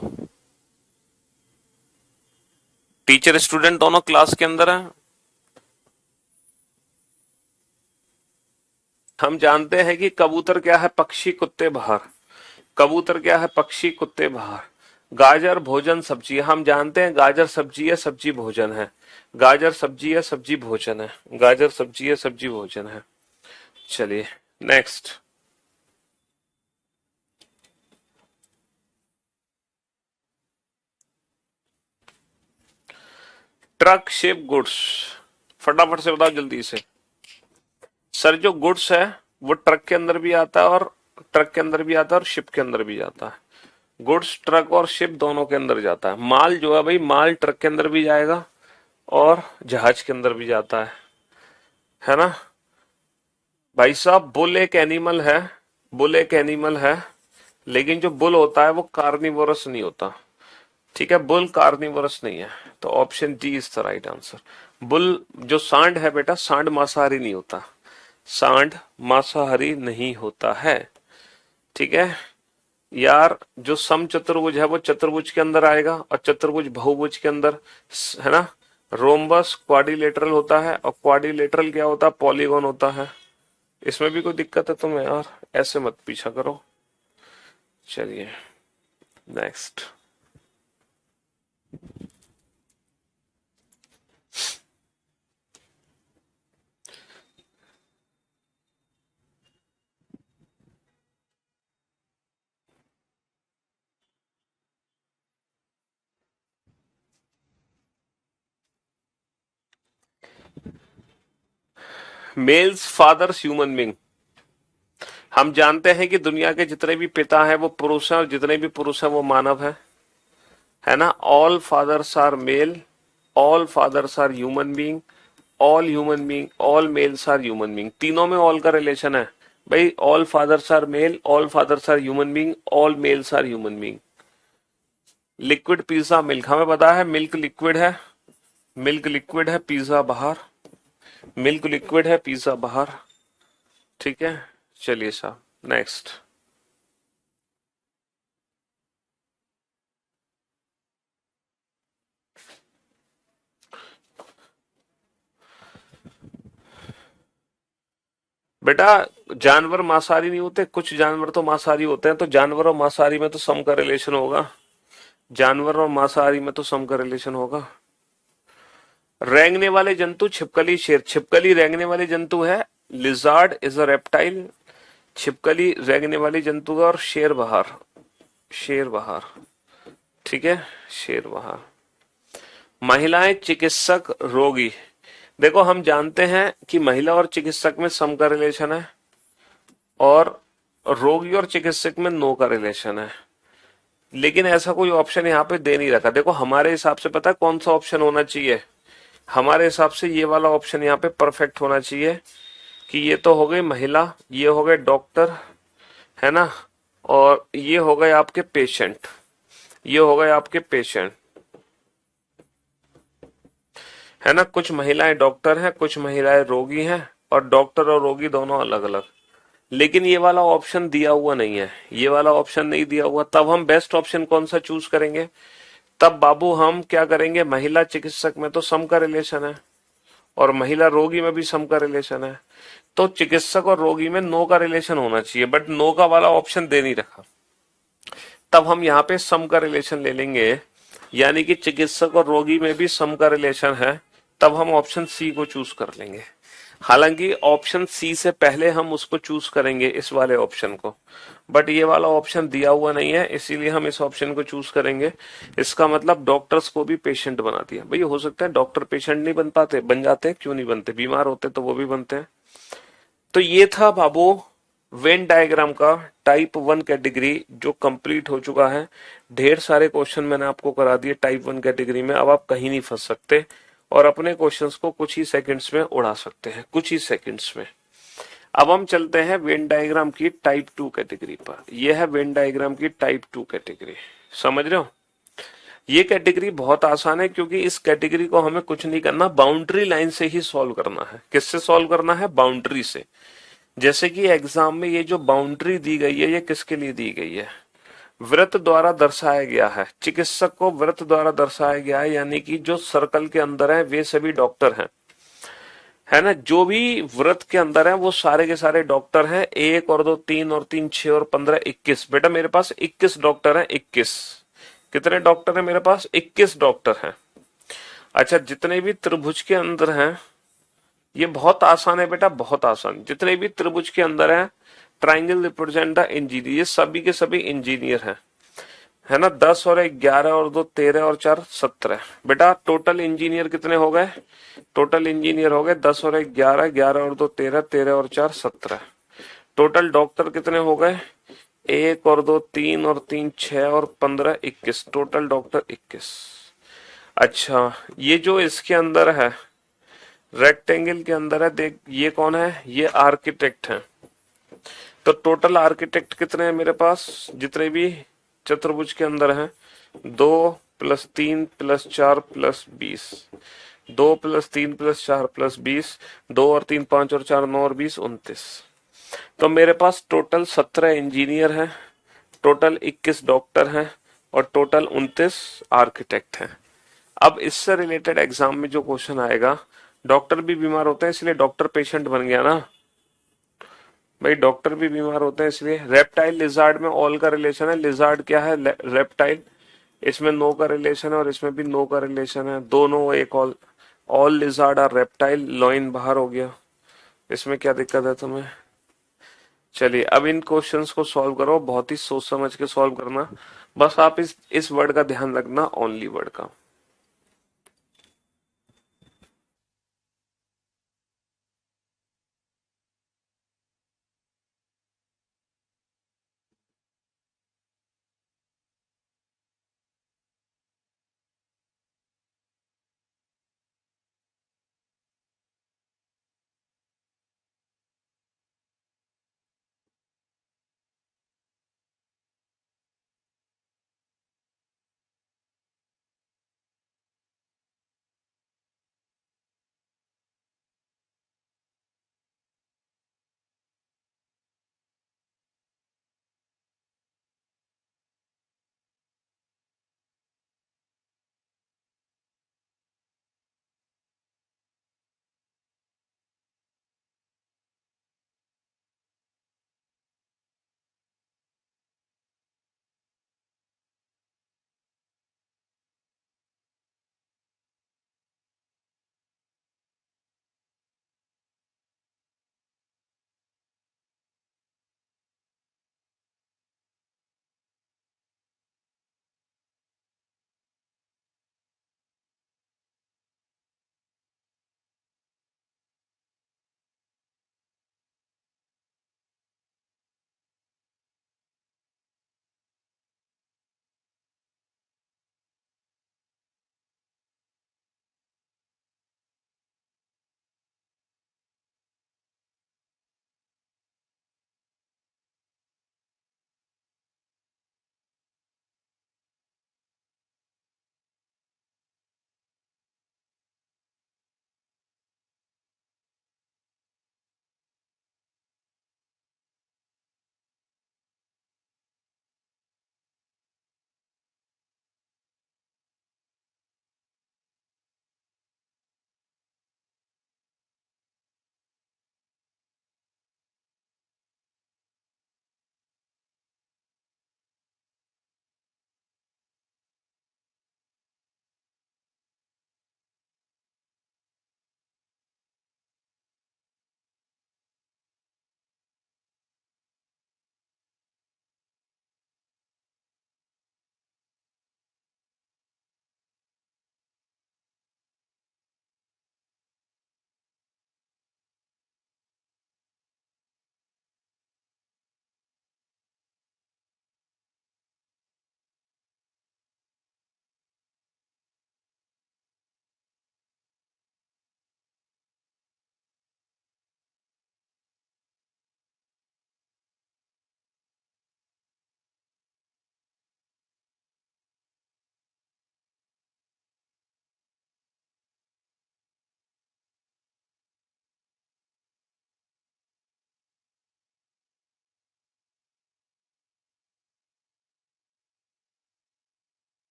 टीचर स्टूडेंट दोनों क्लास के अंदर है। हम जानते हैं कि कबूतर क्या है, पक्षी, कुत्ते बाहर। कबूतर क्या है, पक्षी, कुत्ते बाहर। गाजर भोजन सब्जी, हम जानते हैं गाजर सब्जी है, सब्जी भोजन है। गाजर सब्जी है, सब्जी भोजन है। गाजर सब्जी है, सब्जी भोजन है। चलिए नेक्स्ट। ट्रक शिप गुड्स, फटाफट से बताओ जल्दी से। सर जो गुड्स है वो ट्रक के अंदर भी आता है, और ट्रक के अंदर भी आता है और शिप के अंदर भी जाता है। गुड्स ट्रक और शिप दोनों के अंदर जाता है। माल जो है भाई, माल ट्रक के अंदर भी जाएगा और जहाज के अंदर भी जाता है ना। भाई साहब बुल एक एनिमल है, बुल एक एनिमल है, लेकिन जो बुल होता है वो कार्निवोरस नहीं होता। ठीक है, बुल कार्निवोरस नहीं है, तो option D is the right answer. Bull जो सांड है बेटा, सांड मांसाहारी नहीं होता, सांड मांसाहारी नहीं होता है। ठीक है यार, जो सम चतुर्भुज है वो चतुर्भुज के अंदर आएगा, और चतुर्भुज बहुभुज के अंदर, है ना। रोम्बस क्वाड्रिलेटरल होता है, और क्वाड्रिलेटरल क्या होता है, पॉलीगॉन होता है। इसमें भी कोई दिक्कत है तुम्हें यार, ऐसे मत पीछा करो। चलिए next. Males fathers human being, हम जानते हैं कि दुनिया के जितने भी पिता हैं वो पुरुष हैं, और जितने भी पुरुष हैं वो मानव हैं, है ना। All fathers are male, all fathers are human being, all human being, all males are human being, तीनों में ऑल का रिलेशन है भाई। All fathers are male, all fathers are human being, all males are human being. Liquid pizza milk, हमें पता है milk liquid है, milk liquid है, पिज्जा बाहर, मिल्क लिक्विड है, पिज्जा बाहर। ठीक है, चलिए साहब नेक्स्ट। बेटा जानवर मांसाहारी नहीं होते, कुछ जानवर तो मांसाहारी होते हैं, तो जानवर और मांसाहारी में तो सम का रिलेशन होगा, जानवर और मांसाहारी में तो सम का रिलेशन होगा। रेंगने वाले जंतु, छिपकली, शेर। छिपकली रेंगने वाले जंतु है, लिजार्ड इज अ रेप्टाइल, छिपकली रेंगने वाली जंतु है, और शेर बाहर, शेर बाहर। ठीक है, शेर बाहर। महिलाएं, चिकित्सक, रोगी। देखो हम जानते हैं कि महिला और चिकित्सक में सम का रिलेशन है, और रोगी और चिकित्सक में नो का रिलेशन है, लेकिन ऐसा कोई ऑप्शन यहाँ पे दे नहीं रखा। देखो हमारे हिसाब से पता है कौन सा ऑप्शन होना चाहिए, हमारे हिसाब से ये वाला ऑप्शन यहाँ पे परफेक्ट होना चाहिए, कि ये तो हो गई महिला, ये हो गए डॉक्टर, है ना, और ये हो गए आपके पेशेंट, ये हो गए आपके पेशेंट। है ना। कुछ महिलाएं डॉक्टर हैं, कुछ महिलाएं रोगी हैं, और डॉक्टर और रोगी दोनों अलग अलग। लेकिन ये वाला ऑप्शन दिया हुआ नहीं है, ये वाला ऑप्शन नहीं दिया हुआ, तब हम बेस्ट ऑप्शन कौन सा चूज करेंगे? तब बाबू हम क्या करेंगे, महिला चिकित्सक में तो सम का रिलेशन है, और महिला रोगी में भी सम का रिलेशन है, तो चिकित्सक और रोगी में नो का रिलेशन होना चाहिए, बट नो का वाला ऑप्शन दे नहीं रखा। तब हम यहाँ पे सम का रिलेशन ले लेंगे, यानी कि चिकित्सक और रोगी में भी सम का रिलेशन है, तब हम ऑप्शन सी को चूज कर लेंगे। हालांकि ऑप्शन सी से पहले हम उसको चूज करेंगे, इस वाले ऑप्शन को, बट ये वाला ऑप्शन दिया हुआ नहीं है, इसीलिए हम इस ऑप्शन को चूज करेंगे। इसका मतलब डॉक्टर्स को भी पेशेंट बना दिया। भाई हो सकता है डॉक्टर पेशेंट नहीं बन पाते, बन जाते हैं, क्यों नहीं बनते, बीमार होते तो वो भी बनते हैं। तो ये था बाबू वेन डायग्राम का टाइप वन कैटेगरी, जो कंप्लीट हो चुका है। ढेर सारे क्वेश्चन मैंने आपको करा दिए टाइप वन कैटेगरी में, अब आप कहीं नहीं फंस सकते, और अपने क्वेश्चंस को कुछ ही सेकंड्स में उड़ा सकते हैं, कुछ ही सेकंड्स में। अब हम चलते हैं वेन डायग्राम की टाइप टू कैटेगरी पर। यह है वेन डायग्राम की टाइप टू कैटेगरी। समझ रहे हो? ये कैटेगरी बहुत आसान है, क्योंकि इस कैटेगरी को हमें कुछ नहीं करना, बाउंड्री लाइन से ही सॉल्व करना है। किससे सॉल्व करना है? बाउंड्री से। जैसे कि एग्जाम में ये जो बाउंड्री दी गई है, ये किसके लिए दी गई है? वृत्त द्वारा दर्शाया गया है, चिकित्सक को वृत्त द्वारा दर्शाया गया है, यानी कि जो सर्कल के अंदर है वे सभी डॉक्टर हैं, है ना। जो भी वृत्त के अंदर है वो सारे के सारे डॉक्टर हैं। एक और दो, तीन और तीन, छह और 15, 21। बेटा मेरे पास 21 डॉक्टर हैं, 21। कितने डॉक्टर हैं मेरे पास? 21 डॉक्टर हैं। अच्छा, जितने भी त्रिभुज के अंदर हैं, ये बहुत आसान है बेटा, बहुत आसान। जितने भी त्रिभुज के अंदर है, ट्राइंगल रिप्रेजेंट द इंजीनियर, ये सभी के सभी इंजीनियर हैं, है ना। 10 और 1 11 और 2 13 और 4 17। बेटा टोटल इंजीनियर कितने हो गए? टोटल इंजीनियर हो गए 10 और 1 11, 11 और 2 13, 13 और 4 17। टोटल डॉक्टर कितने हो गए? 1 और 2 3 और 3 6 और 15 21। Total doctor 21। अच्छा, ये जो इसके अंदर है, रेक्टेंगल के अंदर है, देख ये कौन है? ये आर्किटेक्ट है। तो टोटल आर्किटेक्ट कितने हैं मेरे पास, जितने भी चतुर्भुज के अंदर हैं? 2 + 3 + 4 + 20। 2 + 3 + 4 + 20। 2 और 3 5 और 4 9 और 20 29। तो मेरे पास टोटल 17 इंजीनियर हैं, टोटल 21 डॉक्टर हैं, और टोटल 29 आर्किटेक्ट हैं। अब इससे रिलेटेड एग्जाम में जो क्वेश्चन आएगा, डॉक्टर भी बीमार होते हैं इसलिए डॉक्टर पेशेंट बन गया ना भाई, डॉक्टर भी बीमार होते हैं इसलिए। रेप्टाइल लिजार्ड में ऑल का रिलेशन है, लिजार्ड क्या है? रेप्टाइल। इसमें नो का रिलेशन है और इसमें भी नो का रिलेशन है, दोनों एक all. All lizard are reptile, lion बाहर हो गया, इसमें क्या दिक्कत है तुम्हें? चलिए अब इन क्वेश्चंस को सॉल्व करो, बहुत ही सोच समझ के सॉल्व करना। बस आप इस वर्ड का ध्यान रखना, ओनली वर्ड का।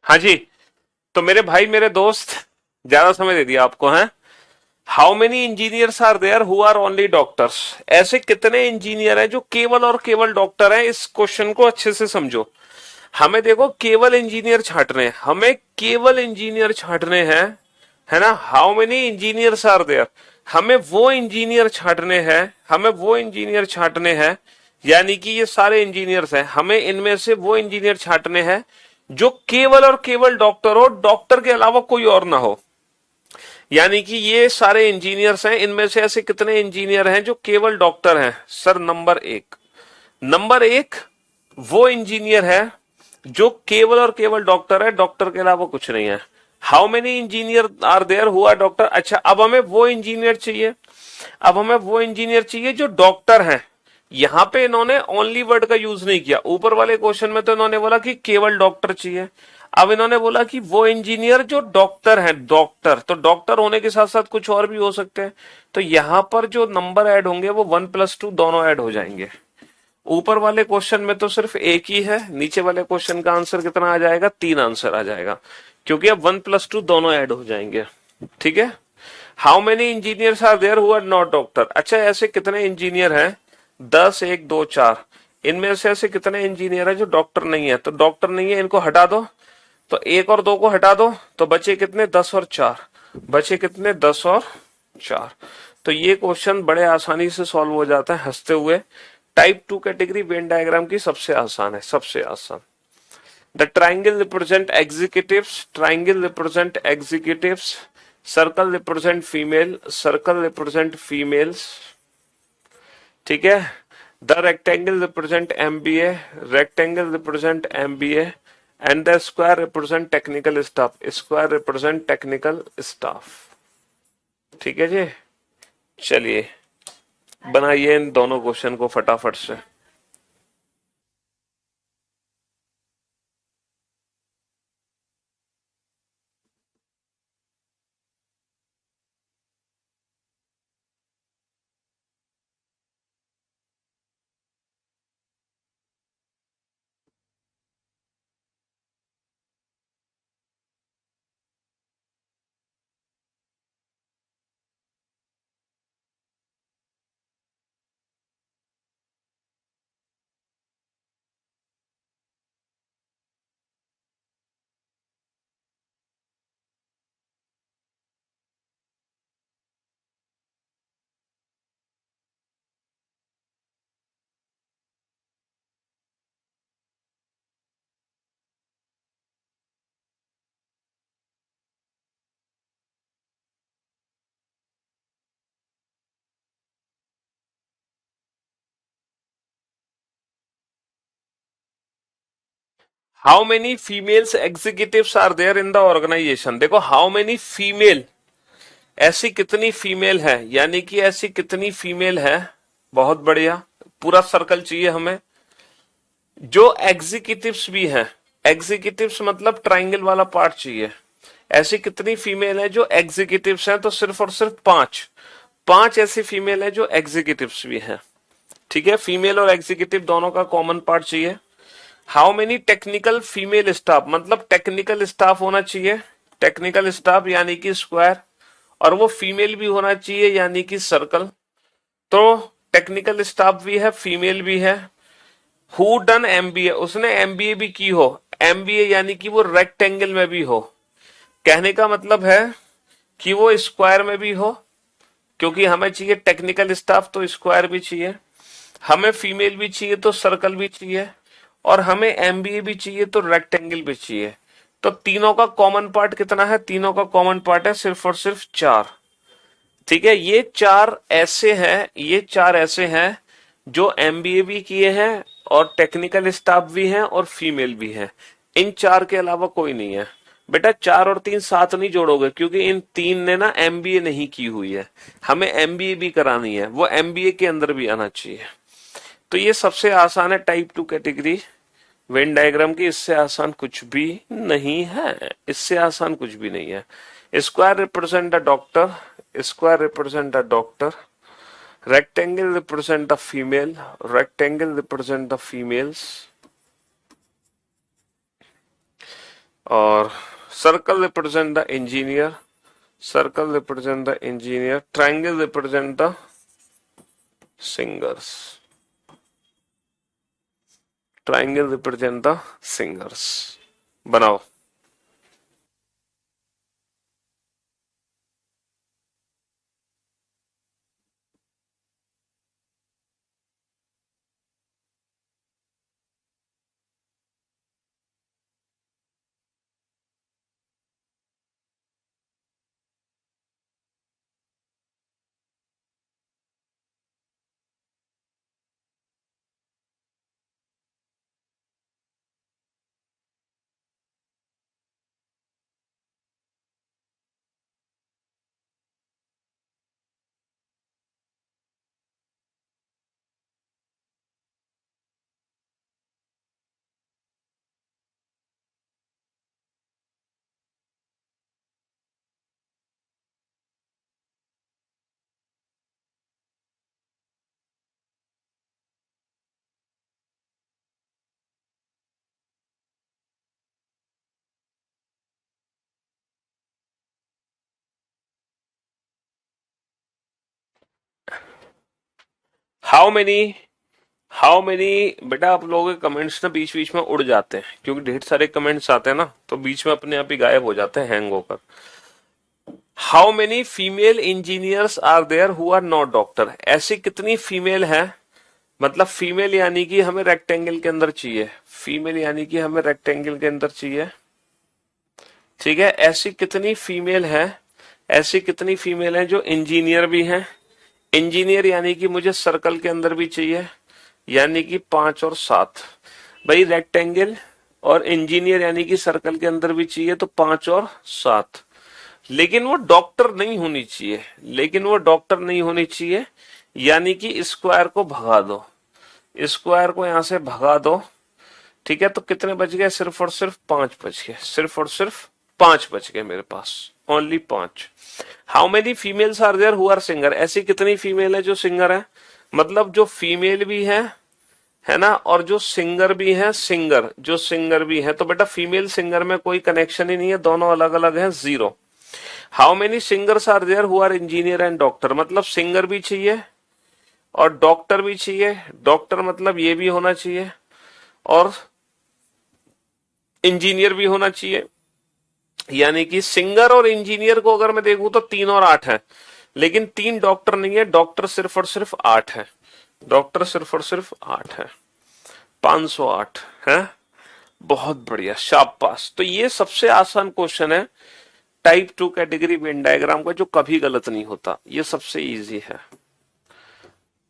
हाँ जी। तो मेरे भाई मेरे दोस्त, ज्यादा समय दे दिया आपको है। How many engineers are there who are only doctors? ऐसे कितने इंजीनियर हैं जो केवल और केवल डॉक्टर हैं? इस क्वेश्चन को अच्छे से समझो। हमें देखो केवल इंजीनियर छांटने हैं, हमें केवल इंजीनियर छांटने हैं, है ना। How many engineers are there, हमें वो इंजीनियर छांटने हैं, हमें वो इंजीनियर छांटने हैं। यानी कि ये सारे इंजीनियर्स हैं, हमें इनमें से वो इंजीनियर छांटने हैं जो केवल और केवल डॉक्टर हो, डॉक्टर के अलावा कोई और ना हो। यानी कि ये सारे इंजीनियर्स हैं, इनमें से ऐसे कितने इंजीनियर हैं जो केवल डॉक्टर हैं? सर नंबर एक वो इंजीनियर है जो केवल और केवल डॉक्टर है, डॉक्टर के अलावा कुछ नहीं है। How many engineer are there who are doctor? अच्छा, अब हमें वो इंजीनियर चाहिए, अब हमें वो इंजीनियर चाहिए जो डॉक्टर हैं। यहां पे इन्होंने ओनली वर्ड का यूज नहीं किया, ऊपर वाले क्वेश्चन में तो इन्होंने बोला कि केवल डॉक्टर चाहिए। अब इन्होंने बोला कि वो इंजीनियर जो डॉक्टर है, डॉक्टर तो डॉक्टर होने के साथ साथ कुछ और भी हो सकते हैं। तो यहां पर जो नंबर ऐड होंगे वो 1+2 दोनों ऐड हो जाएंगे। ऊपर वाले क्वेश्चन में तो सिर्फ एक ही है, नीचे वाले क्वेश्चन का आंसर कितना आ जाएगा? 3 आंसर आ जाएगा, क्योंकि अब 1+2 दोनों ऐड हो जाएंगे। ठीक है। How many engineers are there who are not doctor? अच्छा, ऐसे कितने इंजीनियर हैं? 10, 1, 2, 4। इनमें से ऐसे कितने इंजीनियर हैं जो डॉक्टर नहीं है? तो डॉक्टर नहीं है, इनको हटा दो। तो 1 और 2 को हटा दो, तो बचे कितने? 10 और 4। बचे कितने? 10 और 4। तो ये क्वेश्चन बड़े आसानी से सॉल्व हो जाता है हंसते हुए। टाइप 2 कैटेगरी वेन डायग्राम की सबसे आसान है, सबसे आसान। The triangle represent executives, triangle represent executives, circle represent female, circle represent females. ठीक है। The rectangle represent MBA, rectangle represent MBA, and the square represent technical staff, square represent technical staff. ठीक है जी। चलिए बनाइए इन दोनों क्वेश्चन को फटाफट से। How many females executives are there in the organization? देखो हाउ मेनी फीमेल, ऐसी कितनी फीमेल है, यानी कि ऐसी कितनी फीमेल है। बहुत बढ़िया, पूरा सर्कल चाहिए हमें। जो एग्जीक्यूटिव्स भी हैं, एग्जीक्यूटिव्स मतलब ट्राइंगल वाला पार्ट चाहिए। ऐसी कितनी फीमेल है जो एग्जीक्यूटिव्स हैं? तो सिर्फ और सिर्फ 5। 5 ऐसी फीमेल है जो एग्जीक्यूटिव्स भी हैं। ठीक है, फीमेल और एग्जीक्यूटिव दोनों का कॉमन पार्ट चाहिए। How many technical female staff, मतलब टेक्निकल स्टाफ होना चाहिए, टेक्निकल स्टाफ यानी कि स्क्वायर, और वो फीमेल भी होना चाहिए यानी कि सर्कल। तो टेक्निकल स्टाफ भी है, फीमेल भी है। हु डन एमबीए, उसने एमबीए भी की हो, एमबीए यानी कि वो रेक्टेंगल में भी हो। कहने का मतलब है कि वो स्क्वायर में भी हो, क्योंकि हमें चाहिए टेक्निकल स्टाफ तो स्क्वायर भी चाहिए, हमें फीमेल भी चाहिए तो सर्कल भी चाहिए, और हमें एमबीए भी चाहिए तो रेक्टेंगल भी चाहिए। तो तीनों का कॉमन पार्ट कितना है? तीनों का कॉमन पार्ट है सिर्फ और सिर्फ 4। ठीक है, ये 4 ऐसे हैं, ये 4 ऐसे हैं जो एमबीए भी किए हैं और टेक्निकल स्टाफ भी हैं और फीमेल भी हैं। इन 4 के अलावा कोई नहीं है। बेटा 4 और 3 साथ नहीं जोड़ोगे, क्योंकि इन 3 ने ना एमबीए नहीं की हुई है, हमें एमबीए भी करानी है, वो एमबीए के अंदर भी आना चाहिए। तो ये सबसे आसान है टाइप 2 कैटेगरी वेन डायग्राम की, इससे आसान कुछ भी नहीं है, इससे आसान कुछ भी नहीं है। Square represent the doctor, square represent the doctor, rectangle represent the female, rectangle represent the females, और circle represent the engineer, circle represent the engineer, triangle represent the singers, triangle represent the singers. बनाओ। How many, how many, बेटा आप लोगों के comments ना बीच बीच में उड़ जाते हैं क्योंकि ढेर सारे कमेंट्स आते हैं ना, तो बीच में अपने आप ही गायब हो जाते हैं हैंग होकर। How many female engineers are there who are not doctor, ऐसी कितनी फीमेल है, मतलब फीमेल यानी कि हमें रेक्टेंगल के अंदर चाहिए, फीमेल यानी कि हमें रेक्टेंगल के अंदर चाहिए, ठीक है। ऐसी कितनी फीमेल है, ऐसी कितनी फीमेल है जो इंजीनियर भी हैं, इंजीनियर यानी कि मुझे सर्कल के अंदर भी चाहिए, यानी कि 5 और 7। भाई रेक्टेंगल और इंजीनियर यानी कि सर्कल के अंदर भी चाहिए तो 5 और 7। लेकिन वो डॉक्टर नहीं होनी चाहिए, लेकिन वो डॉक्टर नहीं होनी चाहिए, यानी कि स्क्वायर को भगा दो, स्क्वायर को यहां से भगा दो, ठीक है। तो कितने बच गए, सिर्फ और सिर्फ 5 बच गए, सिर्फ और सिर्फ 5 बच गए मेरे पास, only 5। How many females are there who are singer, ऐसी कितनी फीमेल है जो सिंगर है, मतलब जो फीमेल भी है ना, और जो सिंगर भी है, सिंगर जो सिंगर भी है, तो बेटा फीमेल सिंगर में कोई कनेक्शन ही नहीं है, दोनों अलग अलग हैं, 0। How many singers are there who are engineer and doctor, मतलब सिंगर भी चाहिए और डॉक्टर भी चाहिए, डॉक्टर मतलब ये भी होना चाहिए और इंजीनियर भी होना चाहिए, यानी कि सिंगर और इंजीनियर को अगर मैं देखूं तो 3 और 8 है, लेकिन 3 डॉक्टर नहीं है, डॉक्टर सिर्फ और सिर्फ 8 है, डॉक्टर सिर्फ और सिर्फ 8 है, 508 है। बहुत बढ़िया, शाबाश। तो ये सबसे आसान क्वेश्चन है टाइप 2 कैटेगरी वेन डायग्राम का, जो कभी गलत नहीं होता, ये सबसे इजी है,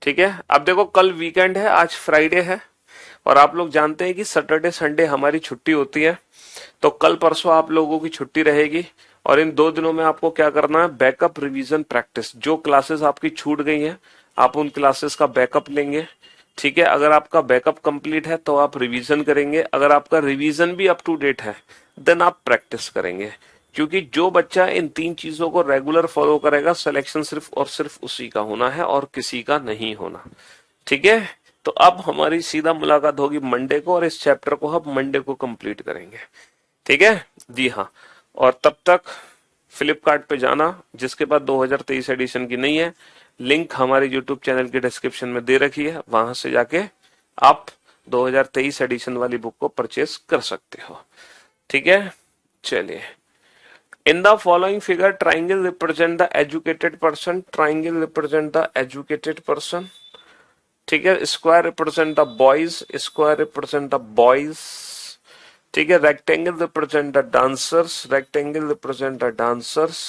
ठीक है। अब देखो कल वीकेंड है, आज फ्राइडे है, और आप लोग जानते हैं कि सैटरडे संडे हमारी छुट्टी होती है, तो कल परसों आप लोगों की छुट्टी रहेगी, और इन 2 दिनों में आपको क्या करना है, बैकअप रिवीजन प्रैक्टिस, जो क्लासेस आपकी छूट गई हैं आप उन क्लासेस का बैकअप लेंगे, ठीक है। अगर आपका बैकअप कंप्लीट है तो आप रिवीजन करेंगे, अगर आपका रिवीजन भी अप टू डेट है देन आप प्रैक्टिस करेंगे, क्योंकि जो बच्चा इन 3 चीजों को रेगुलर फॉलो करेगा, सिलेक्शन सिर्फ और सिर्फ उसी का होना है और किसी का नहीं होना, ठीक है। तो अब हमारी सीधा मुलाकात होगी मंडे को, और इस चैप्टर को हम मंडे को कंप्लीट करेंगे, ठीक है जी हाँ। और तब तक फ्लिपकार्ट पे जाना, जिसके पास 2023 एडिशन की नहीं है, लिंक हमारे यूट्यूब चैनल के डिस्क्रिप्शन में दे रखी है, वहां से जाके आप 2023 एडिशन वाली बुक को परचेस कर सकते हो, ठीक है। चलिए, in the following figure triangle represent the educated person, triangle represent the educated person, ठीक है। Square represent the boys, square represent the boys, ठीक है। Rectangle represent the dancers, rectangle represent the dancers,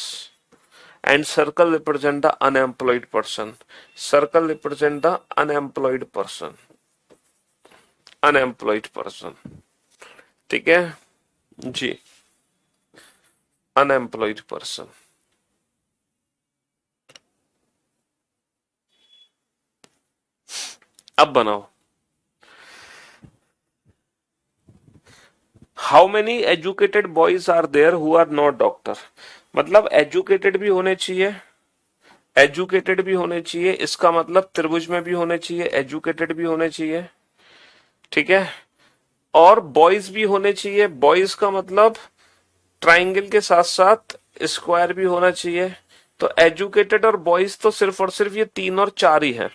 and circle represent the unemployed person, circle represent the unemployed person, unemployed person, ठीक है जी, unemployed person. अब बनाओ, how many educated boys are there who are not doctor, मतलब educated भी होने चाहिए, educated भी होने चाहिए, इसका मतलब त्रिभुज में भी होने चाहिए, एजुकेटेड भी होने चाहिए, ठीक है। और बॉयज भी होने चाहिए, बॉयज का मतलब ट्राइंगल के साथ साथ स्क्वायर भी होना चाहिए। तो एजुकेटेड और बॉयज तो सिर्फ और सिर्फ ये 3 और 4 ही है,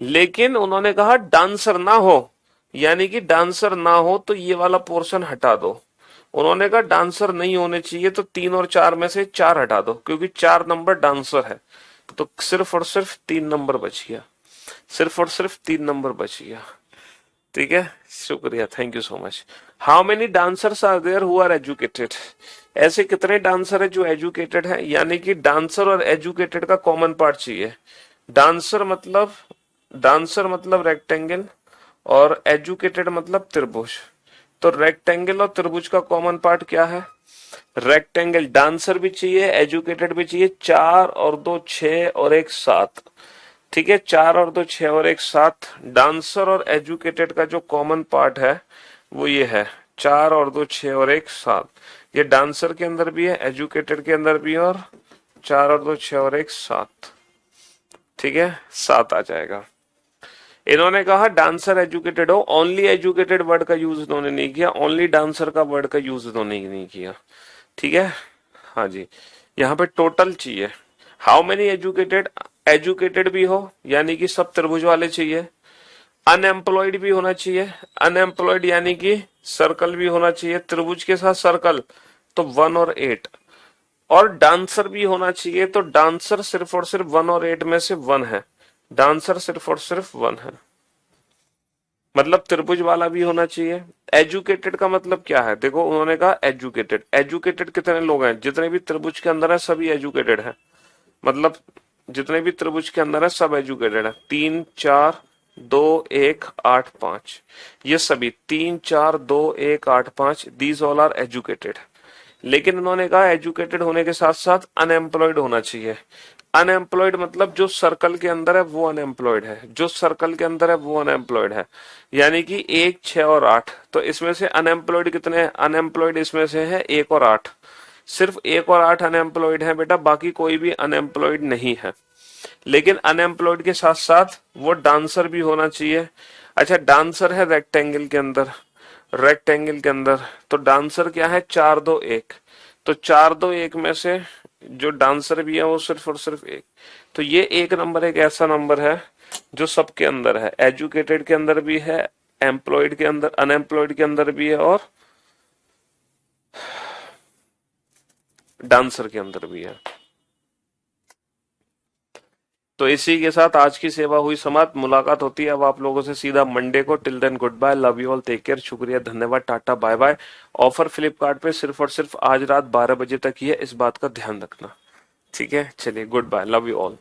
लेकिन उन्होंने कहा डांसर ना हो, यानी कि डांसर ना हो तो ये वाला पोर्शन हटा दो। उन्होंने कहा डांसर नहीं होने चाहिए, तो 3 और 4 में से 4 हटा दो, क्योंकि 4 नंबर डांसर है। तो सिर्फ और सिर्फ 3 नंबर बच गया, सिर्फ और सिर्फ 3 नंबर बच गया। ठीक है, शुक्रिया, thank you so much. How many dancers are there who are educated? ऐसे कितने डांसर है जो एजुकेटेड है, यानी कि डांसर और एजुकेटेड का कॉमन पार्ट चाहिए। डांसर मतलब डांसर मतलब रेक्टेंगल और एजुकेटेड मतलब त्रिभुज। तो रेक्टेंगल और त्रिभुज का कॉमन पार्ट क्या है? रेक्टेंगल, डांसर भी चाहिए, एजुकेटेड भी चाहिए, 4 और 2 6 और 1 7। ठीक है, 4 और 2 6 और 1 7। डांसर और एजुकेटेड का जो कॉमन पार्ट है वो ये है, 4 और 2 6 और 1 7। ये डांसर के अंदर भी है, एजुकेटेड के अंदर भी है, और 4 और 2 6 और 1 7। ठीक है, 7 आ जाएगा। इन्होंने कहा डांसर एजुकेटेड हो, ओनली एजुकेटेड वर्ड का यूज इन्होंने नहीं किया, ओनली डांसर का वर्ड का यूज इन्होंने नहीं किया। ठीक है, हाँ जी, यहाँ पे टोटल चाहिए। हाउ मेनी एजुकेटेड, एजुकेटेड भी हो यानी कि सब त्रिभुज वाले चाहिए, अनएम्प्लॉयड भी होना चाहिए, अनएम्प्लॉयड यानी कि सर्कल भी होना चाहिए, त्रिभुज के साथ सर्कल तो 1 और 8, और डांसर भी होना चाहिए। तो डांसर सिर्फ और सिर्फ 1 और 8 में से 1 है, डांसर सिर्फ और सिर्फ 1 है, मतलब त्रिभुज वाला भी होना चाहिए। एजुकेटेड का मतलब क्या है? देखो उन्होंने कहा एजुकेटेड, एजुकेटेड कितने लोग हैं? जितने भी त्रिभुज के अंदर है सभी एजुकेटेड है, मतलब जितने भी त्रिभुज के अंदर है सब एजुकेटेड है। 3 4 2 1 8 5, ये सभी 3 4 2 1 8 5, दीज ऑल आर एजुकेटेड। लेकिन उन्होंने कहा एजुकेटेड होने के साथ साथ अनएम्प्लॉयड होना चाहिए। अनएम्प्लॉयड मतलब जो सर्कल के अंदर है वो अनएम्प्लॉयड है, जो सर्कल के अंदर है वो अनएम्प्लॉयड है, यानी कि 1 6 और 8। तो इसमें से अनएम्प्लॉयड कितने हैं? अनएम्प्लॉयड इसमें से है 1 और 8, सिर्फ 1 और 8 अनएम्प्लॉयड है बेटा, बाकी कोई भी अनएम्प्लॉयड नहीं है। लेकिन अनएम्प्लॉयड के साथ साथ वो डांसर भी होना चाहिए। अच्छा, डांसर है रेक्टेंगल के अंदर, रेक्टेंगल के अंदर तो डांसर क्या है? 4 2 1। तो 4 2 1 में से जो डांसर भी है वो सिर्फ और सिर्फ 1। तो ये 1 नंबर एक ऐसा नंबर है जो सबके अंदर है, एजुकेटेड के अंदर भी है, एम्प्लॉयड के अंदर, अनएम्प्लॉयड के अंदर भी है, और डांसर के अंदर भी है। तो इसी के साथ आज की सेवा हुई समाप्त। मुलाकात होती है अब आप लोगों से सीधा मंडे को। Till then goodbye, love you all, take care, शुक्रिया, धन्यवाद, tata, bye bye. Offer Flipkart पे सिर्फ और सिर्फ आज रात 12 बजे तक ही है, इस बात का ध्यान रखना। ठीक है, चलिए, goodbye, love you all.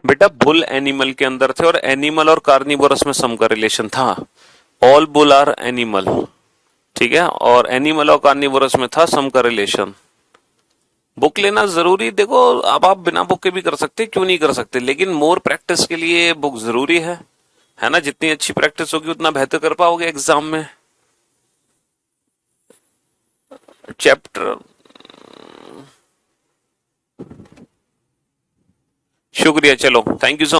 बेटा बुल एनिमल के अंदर थे, और एनिमल और कार्निवोरस में सम का रिलेशन था। ऑल बुल आर एनिमल, ठीक है, और एनिमल और कार्निवोरस में था सम का रिलेशन। बुक लेना जरूरी, देखो अब आप बिना बुक के भी कर सकते, क्यों नहीं कर सकते, लेकिन मोर प्रैक्टिस के लिए बुक जरूरी है ना। जितनी अच्छी प्रैक्टिस होगी उतना बेहतर कर पाओगे एग्जाम में। चैप्टर, शुक्रिया, चलो, थैंक यू सो